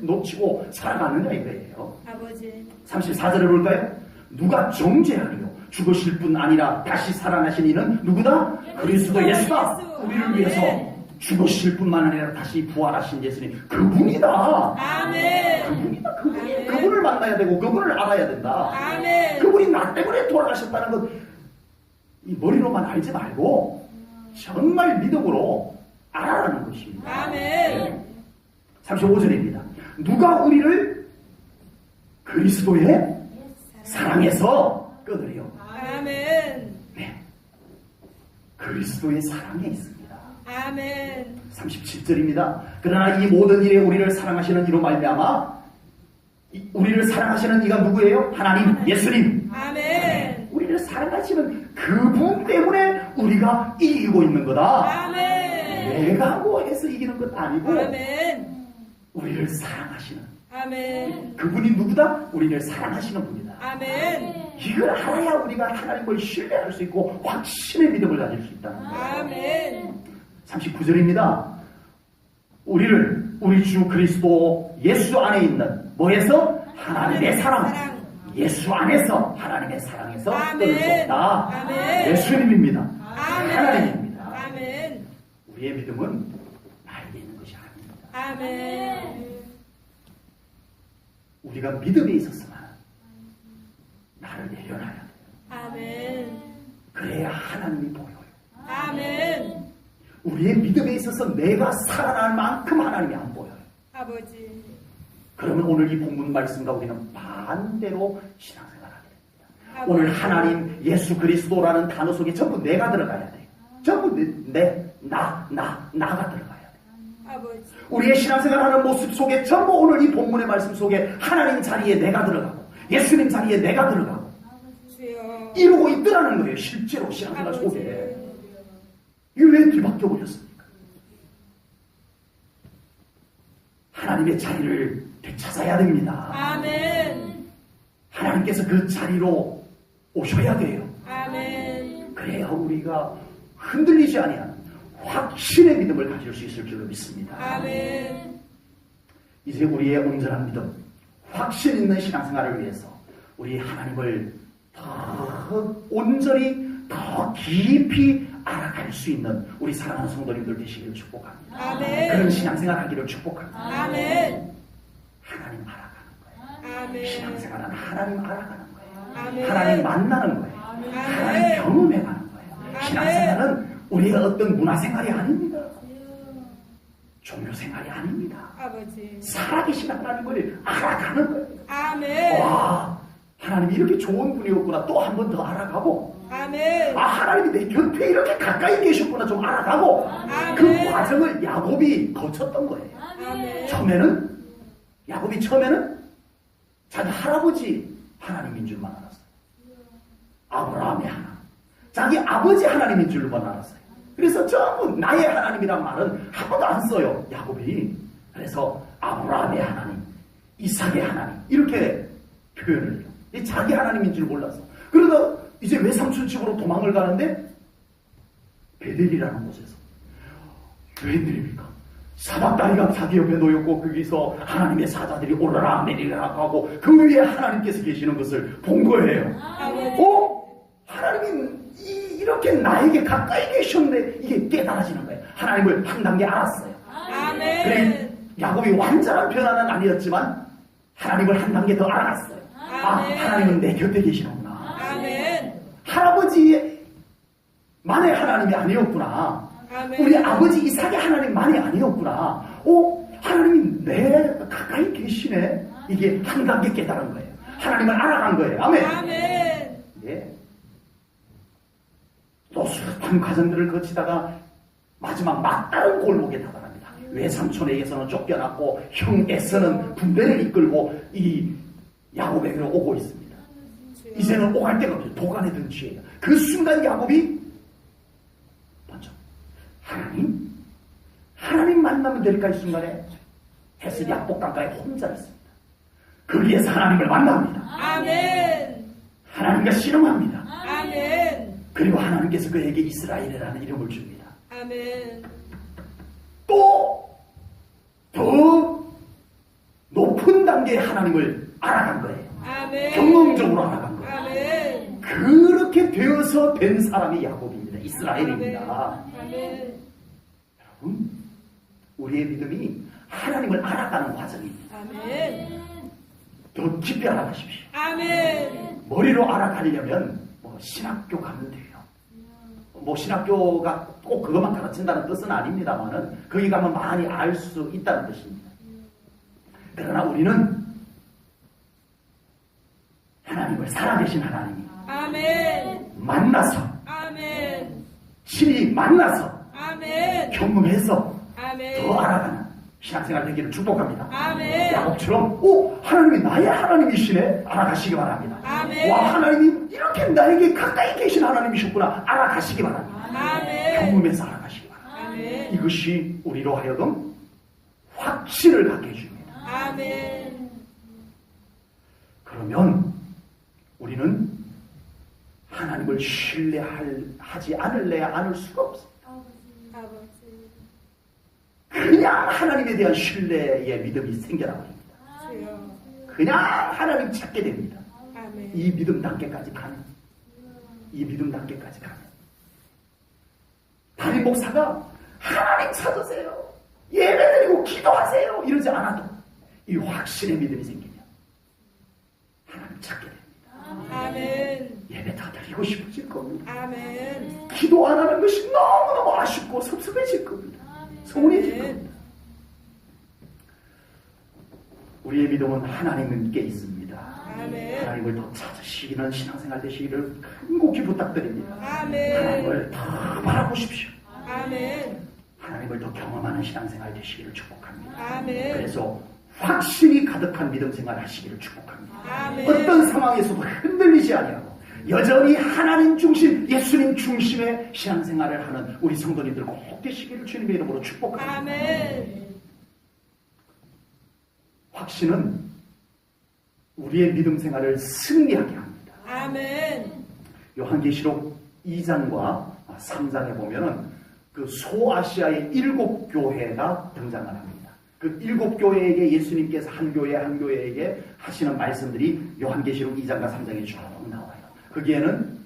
놓치고 살아가느냐 이거예요. 아버지. 34절을 볼까요? 누가 정죄하리요. 죽으실 뿐 아니라 다시 살아나신 이는 누구다? 그리스도 예수다. 우리를 위해서 죽으실 뿐만 아니라 다시 부활하신 예수님 그분이다. 아멘. 그분이다. 아멘. 그분을 만나야 되고 그분을 알아야 된다. 아멘. 그분이 나 때문에 돌아가셨다는 것 이 머리로만 알지 말고 정말 믿음으로 알아라는 것입니다. 아멘. 35절입니다. 누가 우리를 그리스도의 사랑에서 끊으려. 아멘. 네. 그리스도의 사랑에 있습니다. 아멘. 37절입니다. 그러나 이 모든 일에 우리를 사랑하시는 이로 말미암아 우리를 사랑하시는 이가 누구예요? 하나님, 예수님. 아멘. 우리를 사랑하시는 그분 때문에 우리가 이기고 있는 거다. 아멘. 내가 뭐 해서 이기는 것 아니고 아멘. 우리를 사랑하시는 아멘. 그분이 누구다? 우리를 사랑하시는 분이다. 아멘. 이걸 알아야 우리가 하나님을 신뢰할 수 있고 확신의 믿음을 가질 수 있다. 아멘. 39절입니다. 우리 주 그리스도 예수 안에 있는 뭐에서? 하나님의 사랑. 예수 안에서 하나님의 사랑에서 끊을 수 없다. 아멘. 예수님입니다. 아멘. 하나님입니다. 아멘. 우리의 믿음은 나에게 있는 것이 아닙니다. 아멘. 우리가 믿음에 있었으면 나를 내려놔야 돼요. 아멘. 그래야 하나님이 보여요. 아멘. 우리의 믿음에 있어서 내가 살아날 만큼 하나님이 안 보여요. 아버지. 그러면 오늘 이 본문 말씀과 우리는 반대로 신앙생활하게 됩니다. 아버지. 오늘 하나님, 예수 그리스도라는 단어 속에 전부 내가 들어가야 돼요. 전부 나가 들어가야 돼요. 아버지. 우리의 신앙생활하는 모습 속에 전부 오늘 이 본문의 말씀 속에 하나님 자리에 내가 들어가고 예수님 자리에 내가 들어가고 주여. 이루고 있더라는 거예요. 실제로 신앙생활 속에. 이게 왜 뒤바뀌어 버렸습니까? 하나님의 자리를 되찾아야 됩니다. 아멘. 하나님께서 그 자리로 오셔야 돼요. 아멘. 그래야 우리가 흔들리지 아니하는 확신의 믿음을 가질 수 있을 줄로 믿습니다. 아멘. 이제 우리의 온전한 믿음, 확신 있는 신앙생활을 위해서 우리 하나님을 더 온전히 더 깊이 알아갈 수 있는 우리 사랑하는 성도님들 되시기를 축복합니다. 아멘. 그런 신앙생활 하기를 축복합니다. 아멘. 하나님 알아가는 거예요. 아멘. 신앙생활은 하나님 알아가는 거예요. 아멘. 하나님 만나는 거예요. 하나님 아멘. 경험해가는 거예요. 아멘. 신앙생활은 우리의 어떤 문화생활이 아닙니다. 종교생활이 아닙니다. 아버지. 살아계신 하나님을 알아가는 거예요. 아멘. 와, 하나님이 이렇게 좋은 분이었구나. 또 한 번 더 알아가고, 아멘. 아, 하나님이 내 곁에 이렇게 가까이 계셨구나. 좀 알아가고, 그 아멘. 과정을 야곱이 거쳤던 거예요. 아멘. 야곱이 처음에는 자기 할아버지 하나님인 줄만 알았어요. 아브라함의 하나님. 자기 아버지 하나님인 줄만 알았어요. 그래서 전부 나의 하나님이란 말은 한 번도 안 써요. 야곱이. 그래서 아브라함의 하나님, 이삭의 하나님 이렇게 표현을 해요. 자기 하나님인 줄 몰라서. 그러다 이제 외삼촌 집으로 도망을 가는데 베델이라는 곳에서 웬일입니까? 사닥다리가 자기 옆에 놓였고 거기서 하나님의 사자들이 오르락 내리락 하고 그 위에 하나님께서 계시는 것을 본 거예요. 하나님이 이렇게 나에게 가까이 계셨는데 이게 깨달아지는 거예요. 하나님을 한 단계 알았어요. 아멘. 그래 야곱이 완전한 변화는 아니었지만 하나님을 한 단계 더 알았어요. 아, 아멘. 하나님은 내 곁에 계시는구나. 아멘. 할아버지만의 하나님이 아니었구나. 아멘. 우리 아버지 이삭의 하나님만이 아니었구나. 하나님이 내 가까이 계시네. 이게 한 단계 깨달은 거예요. 하나님을 알아간 거예요. 아멘. 아멘. 예. 또 수많은 과정들을 거치다가 마지막 막다른 골목에 다다릅니다. 외삼촌에게서는 쫓겨났고 형 에서는 군대를 이끌고 이 야곱에게로 오고 있습니다. 이제는 오갈 데가 없어요. 도간에 든 죄예요. 그 순간 야곱이 먼저 하나님 만나면 될까 이 순간에 해서 약복강가에 혼자 있습니다. 거기에서 하나님을 만납니다. 아멘. 하나님과 씨름합니다. 아멘. 그리고 하나님께서 그에게 이스라엘이라는 이름을 줍니다. 아멘. 또 더 높은 단계의 하나님을 알아간 거예요. 아멘. 경험적으로 알아간 거예요. 아멘. 그렇게 되어서 된 사람이 야곱입니다. 이스라엘입니다. 아멘. 여러분, 우리의 믿음이 하나님을 알아가는 과정입니다. 아멘. 더 깊이 알아가십시오. 아멘. 머리로 알아가려면 신학교 가면 돼요. 신학교가 꼭 그것만 가르친다는 뜻은 아닙니다만은 거기 가면 많이 알 수 있다는 뜻입니다. 그러나 우리는 하나님을 살아계신 하나님이 아멘. 만나서 아멘. 신이 만나서 아멘. 경험해서 아멘. 더 알아가는 신앙생활 되기를 축복합니다. 아멘. 야곱처럼 하나님이 나의 하나님이시네 알아가시기 바랍니다. 아멘. 와, 하나님이 이렇게 나에게 가까이 계신 하나님이셨구나 알아가시기 바랍니다. 아멘. 경험해서 알아가시기 바랍니다. 아멘. 이것이 우리로 하여금 확신을 갖게 해줍니다. 아멘. 그러면 우리는 하나님을 신뢰하지 않을래야 않을 수가 없습니다. 아버지. 그냥 하나님에 대한 신뢰의 믿음이 생겨나버립니다. 주여. 그냥 하나님 찾게 됩니다. 아멘. 이 믿음 단계까지 가는. 담임 목사가 하나님 찾으세요. 예배드리고 기도하세요. 이러지 않아도 이 확신의 믿음이 생기면 하나님 찾게 됩니다. 아멘. 예배 다 드리고 싶어질 겁니다. 아멘. 기도 안 하는 것이 너무너무 아쉽고 섭섭해질 겁니다. 서운해질 겁니다. 우리의 믿음은 하나님께 있습니다. 아멘. 하나님을 더 찾으시기는 신앙생활 되시기를 간곡히 부탁드립니다. 아멘. 하나님을 더 바라보십시오. 아멘. 하나님을 더 경험하는 신앙생활 되시기를 축복합니다. 아멘. 그래서 확신이 가득한 믿음 생활 하시기를 축복합니다. 아멘. 어떤 상황에서도 흔들리지 아니하고 여전히 하나님 중심, 예수님 중심의 신앙생활을 하는 우리 성도님들 꼭 되시기를 주님의 이름으로 축복합니다. 아멘. 확신은 우리의 믿음 생활을 승리하게 합니다. 아멘. 요한계시록 2장과 3장에 보면은 그 소아시아의 7교회가 등장을 합니다. 그 7교회에게 예수님께서 한 교회에게 하시는 말씀들이 요한계시록 2장과 3장에 쭉 나와요. 거기에는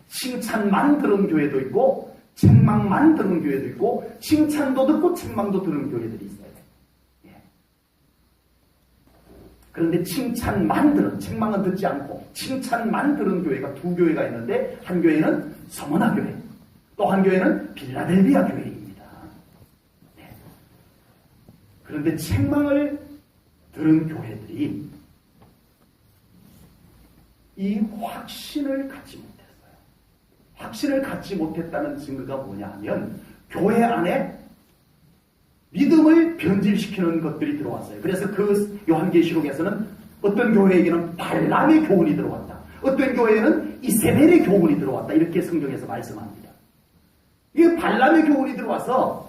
칭찬만 들은 교회도 있고 책망만 들은 교회도 있고 칭찬도 듣고 책망도 들은 교회들이 있어요. 예. 그런데 칭찬만 들은, 책망은 듣지 않고 칭찬만 들은 교회가 두 교회가 있는데 한 교회는 서머나 교회, 또 한 교회는 빌라델비아 교회입니다. 네. 그런데 책망을 들은 교회들이 이 확신을 갖지 못했어요. 확신을 갖지 못했다는 증거가 뭐냐 하면 교회 안에 믿음을 변질시키는 것들이 들어왔어요. 그래서 그 요한계시록에서는 어떤 교회에게는 발람의 교훈이 들어왔다. 어떤 교회에는 이세벨의 교훈이 들어왔다. 이렇게 성경에서 말씀합니다. 이 발람의 교훈이 들어와서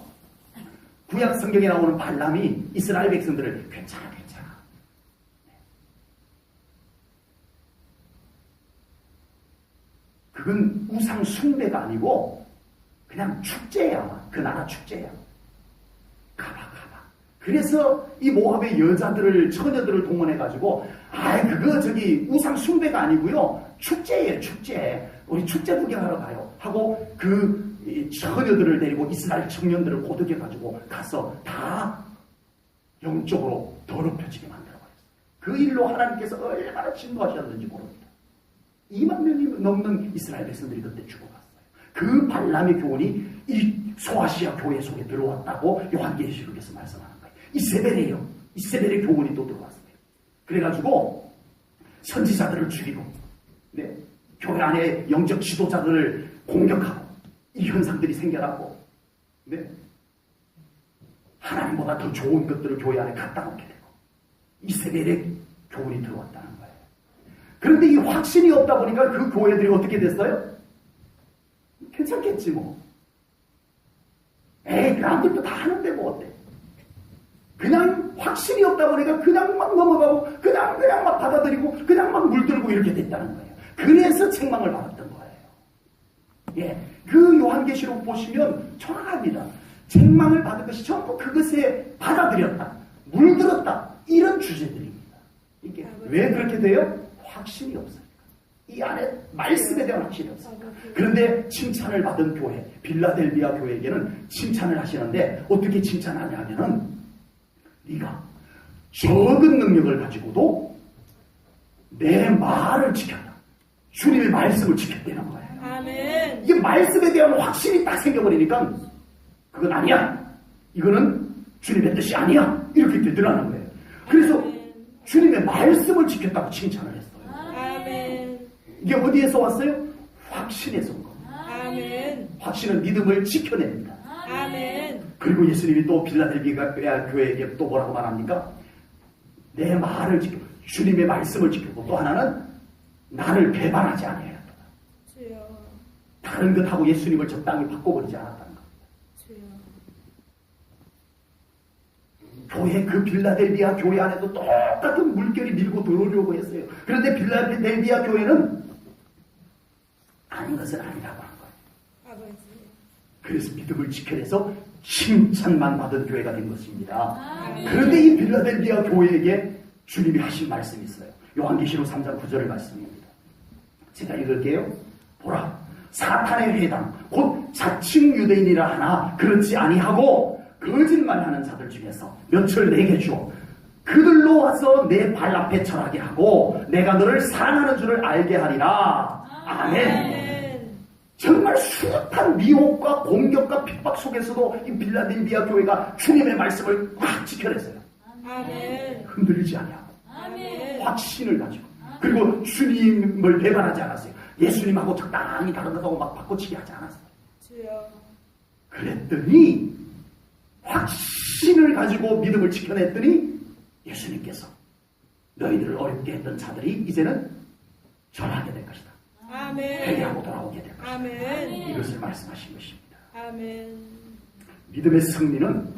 구약 성경에 나오는 발람이 이스라엘 백성들을 괜찮아. 그건 우상 숭배가 아니고 그냥 축제야. 그 나라 축제야. 가봐. 그래서 이 모압의 여자들을, 처녀들을 동원해가지고 그거 우상 숭배가 아니고요. 축제예요, 축제. 우리 축제 구경하러 가요. 하고 그 처녀들을 데리고 이스라엘 청년들을 꼬드겨가지고 가서 다 영적으로 더럽혀지게 만들어버렸어요. 그 일로 하나님께서 얼마나 진노하셨는지 모릅니다. 2만 명이 넘는 이스라엘 백성들이 그때 죽어갔어요. 그 발람의 교훈이 이 소아시아 교회 속에 들어왔다고 요한계시록에서 말씀하는 거예요. 이세벨이에요. 이세벨의 교훈이 또 들어왔어요. 그래가지고 선지자들을 죽이고, 네, 교회 안에 영적 지도자들을 공격하고 이 현상들이 생겨나고, 네, 하나님보다 더 좋은 것들을 교회 안에 갖다 놓게 되고 이세벨의 교훈이 들어왔다는 거예요. 그런데 이 확신이 없다 보니까 그 교회들이 어떻게 됐어요? 괜찮겠지 뭐. 에이, 그 남들도 다 하는데 뭐 어때? 그냥 확신이 없다 보니까 그냥 막 넘어가고 그냥 막 받아들이고 그냥 막 물들고 이렇게 됐다는 거예요. 그래서 책망을 받았던 거예요. 예, 그 요한계시록 보시면 정확합니다. 책망을 받은 것이 전부 그것에 받아들였다, 물들었다, 이런 주제들입니다. 이게 왜 그렇게 돼요? 확신이 없어요. 이 안에 말씀에 대한 확신이 없습니다. 그런데 칭찬을 받은 교회, 빌라델비아 교회에게는 칭찬을 하시는데 어떻게 칭찬하냐면은 네가 적은 능력을 가지고도 내 말을 지켰다. 주님의 말씀을 지켰다는 거예요. 아멘. 이게 말씀에 대한 확신이 딱 생겨버리니까 그건 아니야. 이거는 주님의 뜻이 아니야. 이렇게 되더라는 거예요. 그래서 주님의 말씀을 지켰다고 칭찬을 했어요. 아멘. 이게 어디에서 왔어요? 확신에서 온 겁니다. 아멘. 확신은 믿음을 지켜냅니다. 아멘. 그리고 예수님이 또 빌라델비아 교회에게 또 뭐라고 말합니까? 내 말을 지켜, 주님의 말씀을 지키고 또 하나는 나를 배반하지 아니하였다. 주여. 다른 것하고 예수님을 적당히 바꿔버리지 않았다는 것. 주여. 교회, 그 빌라델비아 교회 안에도 똑같은 물결이 밀고 들어오려고 했어요. 그런데 빌라델비아 교회는 아닌 것은 아니라고 한 거예요. 아버지. 그래서 믿음을 지켜내서 칭찬만 받은 교회가 된 것입니다. 아멘. 그런데 이 빌라델비아 교회에게 주님이 하신 말씀이 있어요. 요한계시록 3장 9절의 말씀입니다. 제가 읽을게요. 보라, 사탄의 회당 곧 자칭 유대인이라 하나 그렇지 아니하고 거짓말하는 자들 중에서 몇을 내게 주어 그들로 와서 내 발 앞에 절하게 하고 내가 너를 사랑하는 줄을 알게 하리라. 아멘. 정말 수많은 미혹과 공격과 핍박 속에서도 이 빌라델비아 교회가 주님의 말씀을 꽉 지켜냈어요. 아멘. 흔들리지 아니하고 아멘. 확신을 가지고, 그리고 주님을 배반하지 않았어요. 예수님하고 적당히 다른 것하고 막 바꿔치기 하지 않았어요. 주여. 그랬더니 확신을 가지고 믿음을 지켜냈더니 예수님께서 너희들을 어렵게 했던 자들이 이제는 절하게 될 것이다. 아멘. 회개하고 돌아오게 될 것이다. 아멘. 이것을 말씀하신 것입니다. 아멘. 믿음의 승리는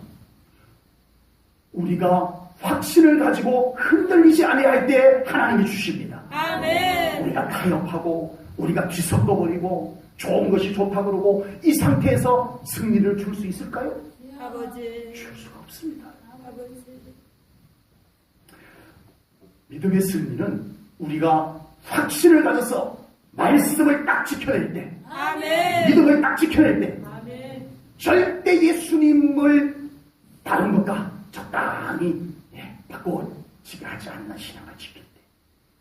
우리가 확신을 가지고 흔들리지 아니할 때 하나님이 주십니다. 아멘. 우리가 타협하고 우리가 뒤섞어버리고 좋은 것이 좋다 그러고 이 상태에서 승리를 줄 수 있을까요? 아버지. 줄 수가 없습니다. 아버지. 믿음의 승리는 우리가 확신을 가져서 말씀을 딱 지켜낼 때, 아멘. 믿음을 딱 지켜낼 때, 아멘. 절대 예수님을 다른 것과 적당히 바꿔치기 하지 않는 신앙을 지킬 때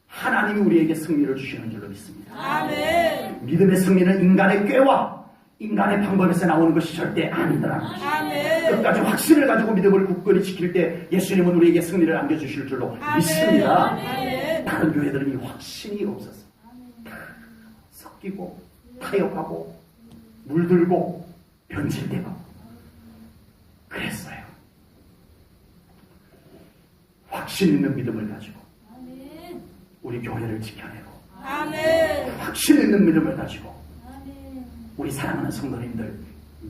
하나님이 우리에게 승리를 주시는 줄로 믿습니다. 아멘. 믿음의 승리는 인간의 꾀와 인간의 방법에서 나오는 것이 절대 아니더라는 것입니다. 아멘. 끝까지 확신을 가지고 믿음을 굳건히 지킬 때 예수님은 우리에게 승리를 안겨주실 줄로 믿습니다. 아멘. 다른 교회들은 이 확신이 없어서 섞이고 타협하고 물들고 변질되고 그랬어요. 확신 있는 믿음을 가지고 우리 교회를 지켜내고 아멘. 확신 있는 믿음을 가지고 우리 사랑하는 성도님들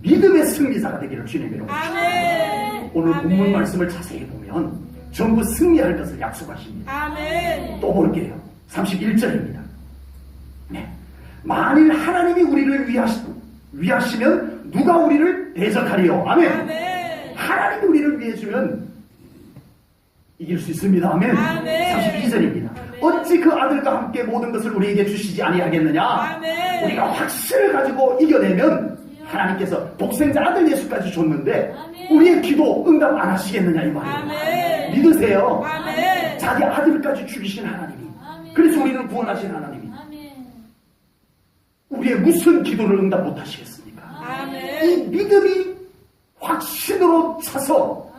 믿음의 승리자가 되기를 주님으로 아멘. 오늘 아멘. 본문 말씀을 자세히 보면 전부 승리할 것을 약속하십니다. 아멘. 또 볼게요. 31절입니다. 네. 만일 하나님이 우리를 위하시면 누가 우리를 대적하리요? 아멘. 아멘. 하나님이 우리를 위해주면 이길 수 있습니다. 아멘. 아멘. 32절입니다. 아멘. 어찌 그 아들과 함께 모든 것을 우리에게 주시지 아니하겠느냐? 아멘. 우리가 확신을 가지고 이겨내면 하나님께서 독생자 아들 예수까지 줬는데 우리의 기도 응답 안 하시겠느냐 이 말이에요. 아멘. 믿으세요. 아멘. 자기 아들까지 죽이신 하나님이, 그래서 우리를 구원하신 하나님이 우리의 무슨 기도를 응답 못 하시겠습니까? 아멘. 이 믿음이 확신으로 차서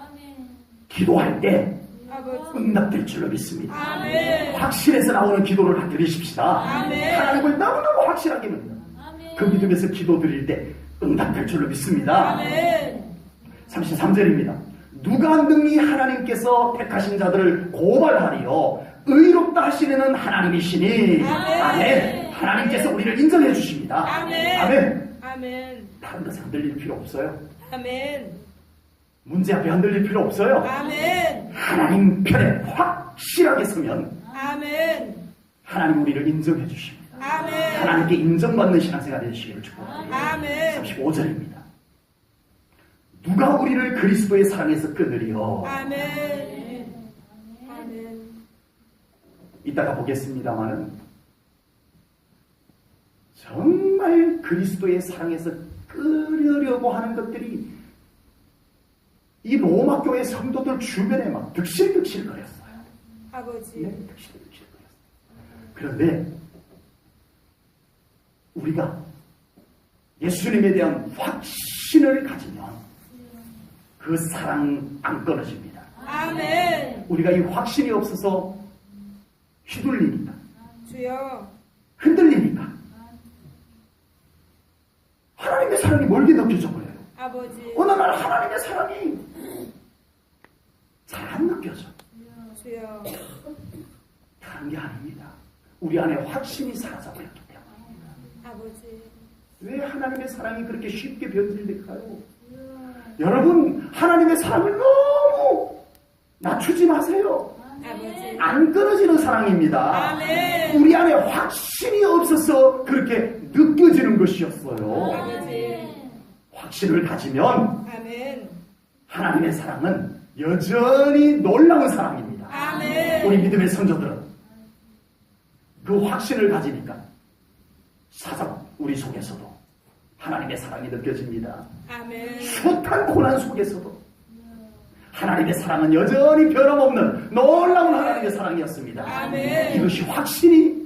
기도할 때 아버지. 응답될 줄로 믿습니다. 아멘. 확신에서 나오는 기도를 드리십시다. 아멘. 하나님을 너무너무 확실하게 믿는 그 믿음에서 기도 드릴 때 응답될 줄로 믿습니다. 아멘. 33절입니다. 누가 능히 하나님께서 택하신 자들을 고발하리요 의롭다 하시는 하나님이시니 아멘. 하나님께서 우리를 인정해 주십니다. 아멘. 아멘. 다른 것에 흔들릴 필요 없어요. 아멘. 문제 앞에 흔들릴 필요 없어요. 아멘. 하나님 편에 확실하게 서면 아멘. 하나님 우리를 인정해 주십니다. 아멘. 하나님께 인정받는 신앙생활 되시기를 축복합니다. 아멘. 35절입니다. 누가 우리를 그리스도의 사랑에서 끊으리요. 아멘. 아멘. 이따가 보겠습니다마는 정말 그리스도의 사랑에서 끊으려고 하는 것들이 이 로마 교회 성도들 주변에 막 득실득실 거렸어요. 아버지. 네, 득실득실 거렸어요. 그런데 우리가 예수님에 대한 확신을 가지면 그 사랑 안 끊어집니다. 아멘. 우리가 이 확신이 없어서 휘둘리니까, 주여. 흔들리니까 하나님의 사랑이 멀게 느껴져 버려요. 아버지. 어느 날 하나님의 사랑이 잘 안 느껴져. 주여. 다른 게 아닙니다. 우리 안에 확신이 사라져버렸기 때문입니다. 아버지. 왜 하나님의 사랑이 그렇게 쉽게 변질될까요? 여러분, 하나님의 사랑을 너무 낮추지 마세요. 아버지. 안 끊어지는 사랑입니다. 아멘. 우리 안에 확신이 없어서 그렇게 느껴지는 것이었어요. 아버지. 확신을 가지면 아멘. 하나님의 사랑은 여전히 놀라운 사랑입니다. 아멘. 우리 믿음의 성도들은 그 확신을 가지니까 사상 우리 속에서도 하나님의 사랑이 느껴집니다. 아멘. 숱한 고난 속에서도 하나님의 사랑은 여전히 변함없는 놀라운 하나님의 사랑이었습니다. 아멘. 이것이 확신이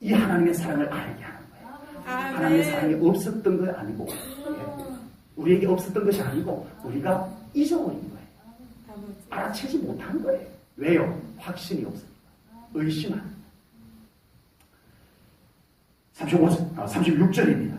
이 하나님의 사랑을 알게 하는 거예요. 아멘. 하나님의 사랑이 없었던 거 아니고 우리에게 없었던 것이 아니고 우리가 잊어버린 거예요. 아버지. 알아채지 못한 거예요. 왜요? 확신이 없으니까. 의심하는 36절입니다.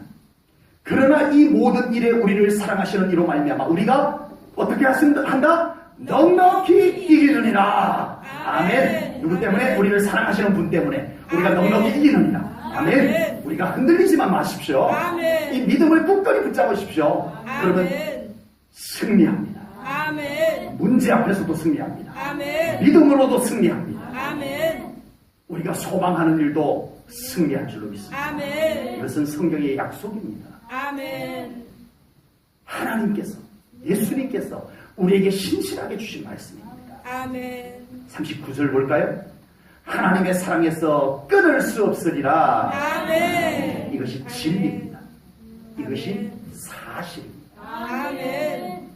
그러나 이 모든 일에 우리를 사랑하시는 이로 말미암아 우리가 어떻게 한다? 넉넉히 이기느니라. 아멘. 누구 때문에? 우리를 사랑하시는 분 때문에 우리가 넉넉히 이기느니라. 아멘. 우리가 흔들리지만 마십시오. 아멘. 이 믿음을 굳건히 붙잡으십시오. 그러면 아멘. 승리합니다. 아멘. 문제 앞에서도 승리합니다. 아멘. 믿음으로도 승리합니다. 아멘. 우리가 소망하는 일도 승리할 줄로 믿습니다. 아멘. 이것은 성경의 약속입니다. 아멘. 하나님께서, 예수님께서 우리에게 신실하게 주신 말씀입니다. 아멘. 39절 볼까요? 하나님의 사랑에서 끊을 수 없으리라. 아멘. 이것이 진리입니다. 이것이 사실입니다. 아멘.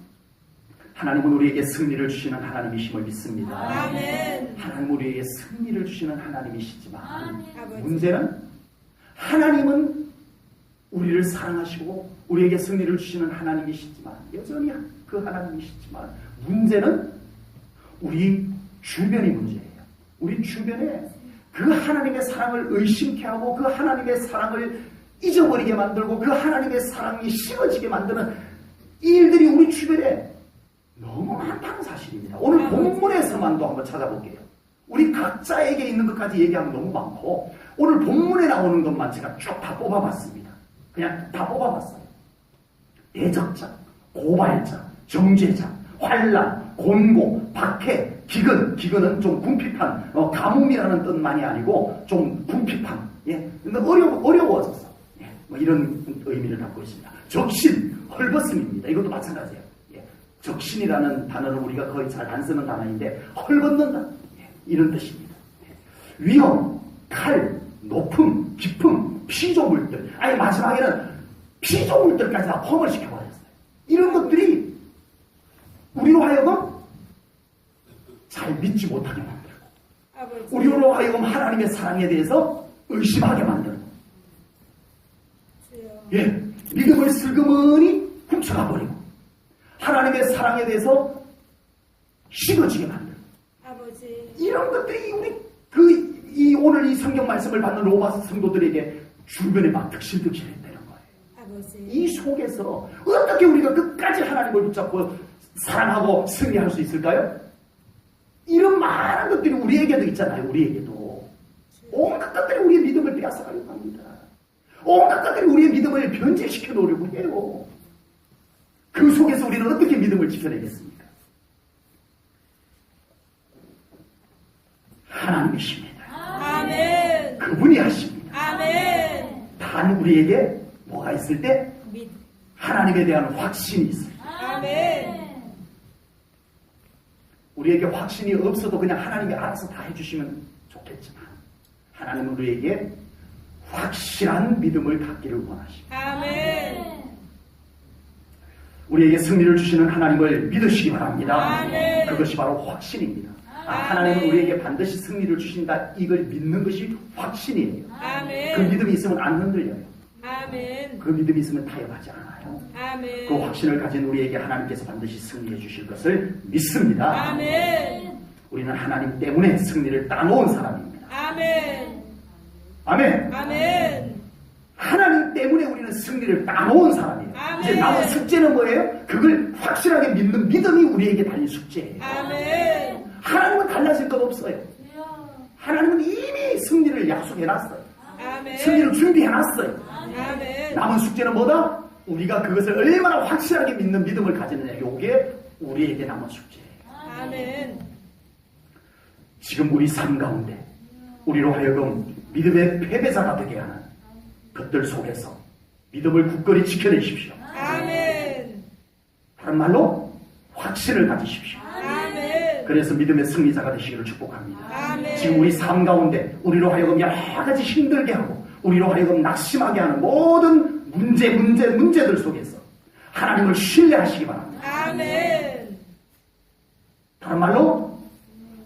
하나님은 우리에게 승리를 주시는 하나님이심을 믿습니다. 아멘. 하나님은 우리에게 승리를 주시는 하나님이시지만 아버지. 문제는 하나님은 우리를 사랑하시고 우리에게 승리를 주시는 하나님이시지만 여전히 그 하나님이시지만 문제는 우리 주변이 문제예요. 우리 주변에 그 하나님의 사랑을 의심케 하고 그 하나님의 사랑을 잊어버리게 만들고 그 하나님의 사랑이 식어지게 만드는 일들이 우리 주변에 너무 많다는 사실입니다. 오늘 본문에서만도 한번 찾아볼게요. 우리 각자에게 있는 것까지 얘기하면 너무 많고 오늘 본문에 나오는 것만 제가 쭉 다 뽑아봤습니다. 그냥 다 뽑아봤어요. 대적자, 고발자, 정죄자, 환난, 곤고, 박해, 기근. 기근은 좀 궁핍한, 가뭄이라는 뜻만이 아니고 좀 궁핍한. 예, 근데 어려워졌어. 예, 뭐 이런 의미를 갖고 있습니다. 적신, 헐벗음입니다. 이것도 마찬가지예요. 예, 적신이라는 단어는 우리가 거의 잘 안 쓰는 단어인데 헐벗는다. 예, 이런 뜻입니다. 예, 위험, 칼, 높음, 깊음, 피조물들. 아니 마지막에는 피조물들까지 다 포함을 시켜버렸어요. 이런 것들이 우리로 하여금 잘 믿지 못하게 만들고 아버지. 우리로 하여금 하나님의 사랑에 대해서 의심하게 만들고 주여. 예, 믿음을 슬그머니 훔쳐가 버리고 하나님의 사랑에 대해서 식어지게 만들고 아버지. 이런 것들이 우리 오늘 이 성경 말씀을 받는 로마 성도들에게 주변에 막 득실득실했다는 거예요. 아버지. 이 속에서 어떻게 우리가 끝까지 하나님을 붙잡고 사랑하고 승리할 수 있을까요? 이런 많은 것들이 우리에게도 있잖아요. 우리에게도 온갖 것들이 우리의 믿음을 빼앗아가려고 합니다. 온갖 것들이 우리의 믿음을 변질시켜 놓으려고 해요. 그 속에서 우리는 어떻게 믿음을 지켜내겠습니까? 하나님이십니다. 아멘. 그분이 하십니다. 아멘. 단 우리에게 뭐가 있을 때? 믿. 하나님에 대한 확신이 있어요. 아멘. 우리에게 확신이 없어도 그냥 하나님이 알아서 다 해주시면 좋겠지만 하나님은 우리에게 확실한 믿음을 갖기를 원하십니다. 아멘. 우리에게 승리를 주시는 하나님을 믿으시기 바랍니다. 아멘. 그것이 바로 확신입니다. 하나님은 우리에게 반드시 승리를 주신다. 이걸 믿는 것이 확신이에요. 아멘. 그 믿음이 있으면 안 흔들려요. 아멘. 그 믿음이 있으면 타협하지 않아요. 아멘. 그 확신을 가진 우리에게 하나님께서 반드시 승리해 주실 것을 믿습니다. 아멘. 우리는 하나님 때문에 승리를 따놓은 사람입니다. 아멘. 아멘. 아멘. 하나님 때문에 우리는 승리를 따놓은 사람이에요. 아멘. 이제 남은 숙제는 뭐예요? 그걸 확실하게 믿는 믿음이 우리에게 달린 숙제예요. 아멘. 하나님은 달라질 것 없어요. 하나님은 이미 승리를 약속해놨어요. 아멘. 승리를 준비해놨어요. 아멘. 남은 숙제는 뭐다? 우리가 그것을 얼마나 확실하게 믿는 믿음을 가지느냐. 이게 우리에게 남은 숙제예요. 아멘. 지금 우리 삶 가운데 우리로 하여금 믿음의 패배자가 되게 하는 것들 속에서 믿음을 굳건히 지켜내십시오. 아멘. 다른 말로 확신을 가지십시오. 아멘. 그래서 믿음의 승리자가 되시기를 축복합니다. 아멘. 지금 우리 삶 가운데 우리로 하여금 여러 가지 힘들게 하고 우리로 하여금 낙심하게 하는 모든 문제들 속에서 하나님을 신뢰하시기 바랍니다. 아멘. 다른 말로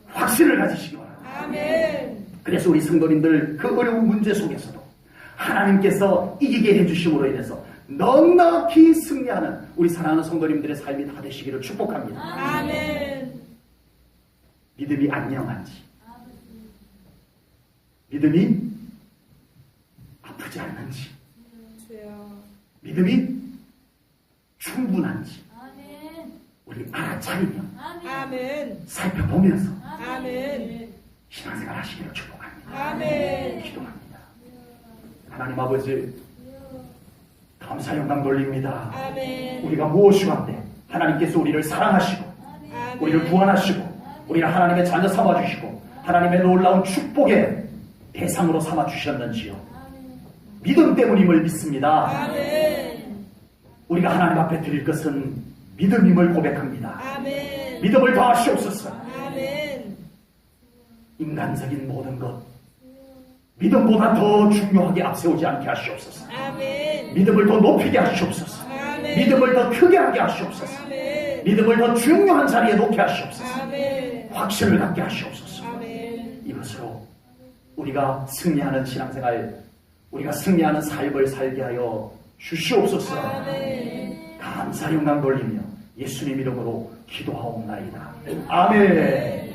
확신을 가지시기 바랍니다. 아멘. 그래서 우리 성도님들 그 어려운 문제 속에서도 하나님께서 이기게 해주심으로 인해서 넉넉히 승리하는 우리 사랑하는 성도님들의 삶이 다 되시기를 축복합니다. 아멘. 믿음이 안녕한지, 믿음이 아프지 않는지, 주여. 믿음이 충분한지 우리 알아차리며 아멘. 살펴보면서 아멘. 신앙생활 하시기를 축복합니다. 아멘. 기도합니다. 하나님 아버지 감사 영광 돌립니다. 아멘. 우리가 무엇이건데 하나님께서 우리를 사랑하시고 우리를 구원하시고 우리를 하나님의 자녀 삼아주시고 하나님의 놀라운 축복의 대상으로 삼아주셨는지요. 믿음 때문임을 믿습니다. 아멘. 우리가 하나님 앞에 드릴 것은 믿음임을 고백합니다. 아멘. 믿음을 더하시옵소서. 아멘. 인간적인 모든 것 믿음보다 더 중요하게 앞세우지 않게 하시옵소서. 아멘. 믿음을 더 높이게 하시옵소서. 아멘. 믿음을 더 크게 하게 하시옵소서. 아멘. 믿음을 더 중요한 자리에 놓게 하시옵소서. 아멘. 확신을 갖게 하시옵소서. 아멘. 이것으로 우리가 승리하는 신앙생활, 우리가 승리하는 삶을 살게 하여 주시옵소서. 아멘. 감사 영광 돌리며 예수님 이름으로 기도하옵나이다. 아멘.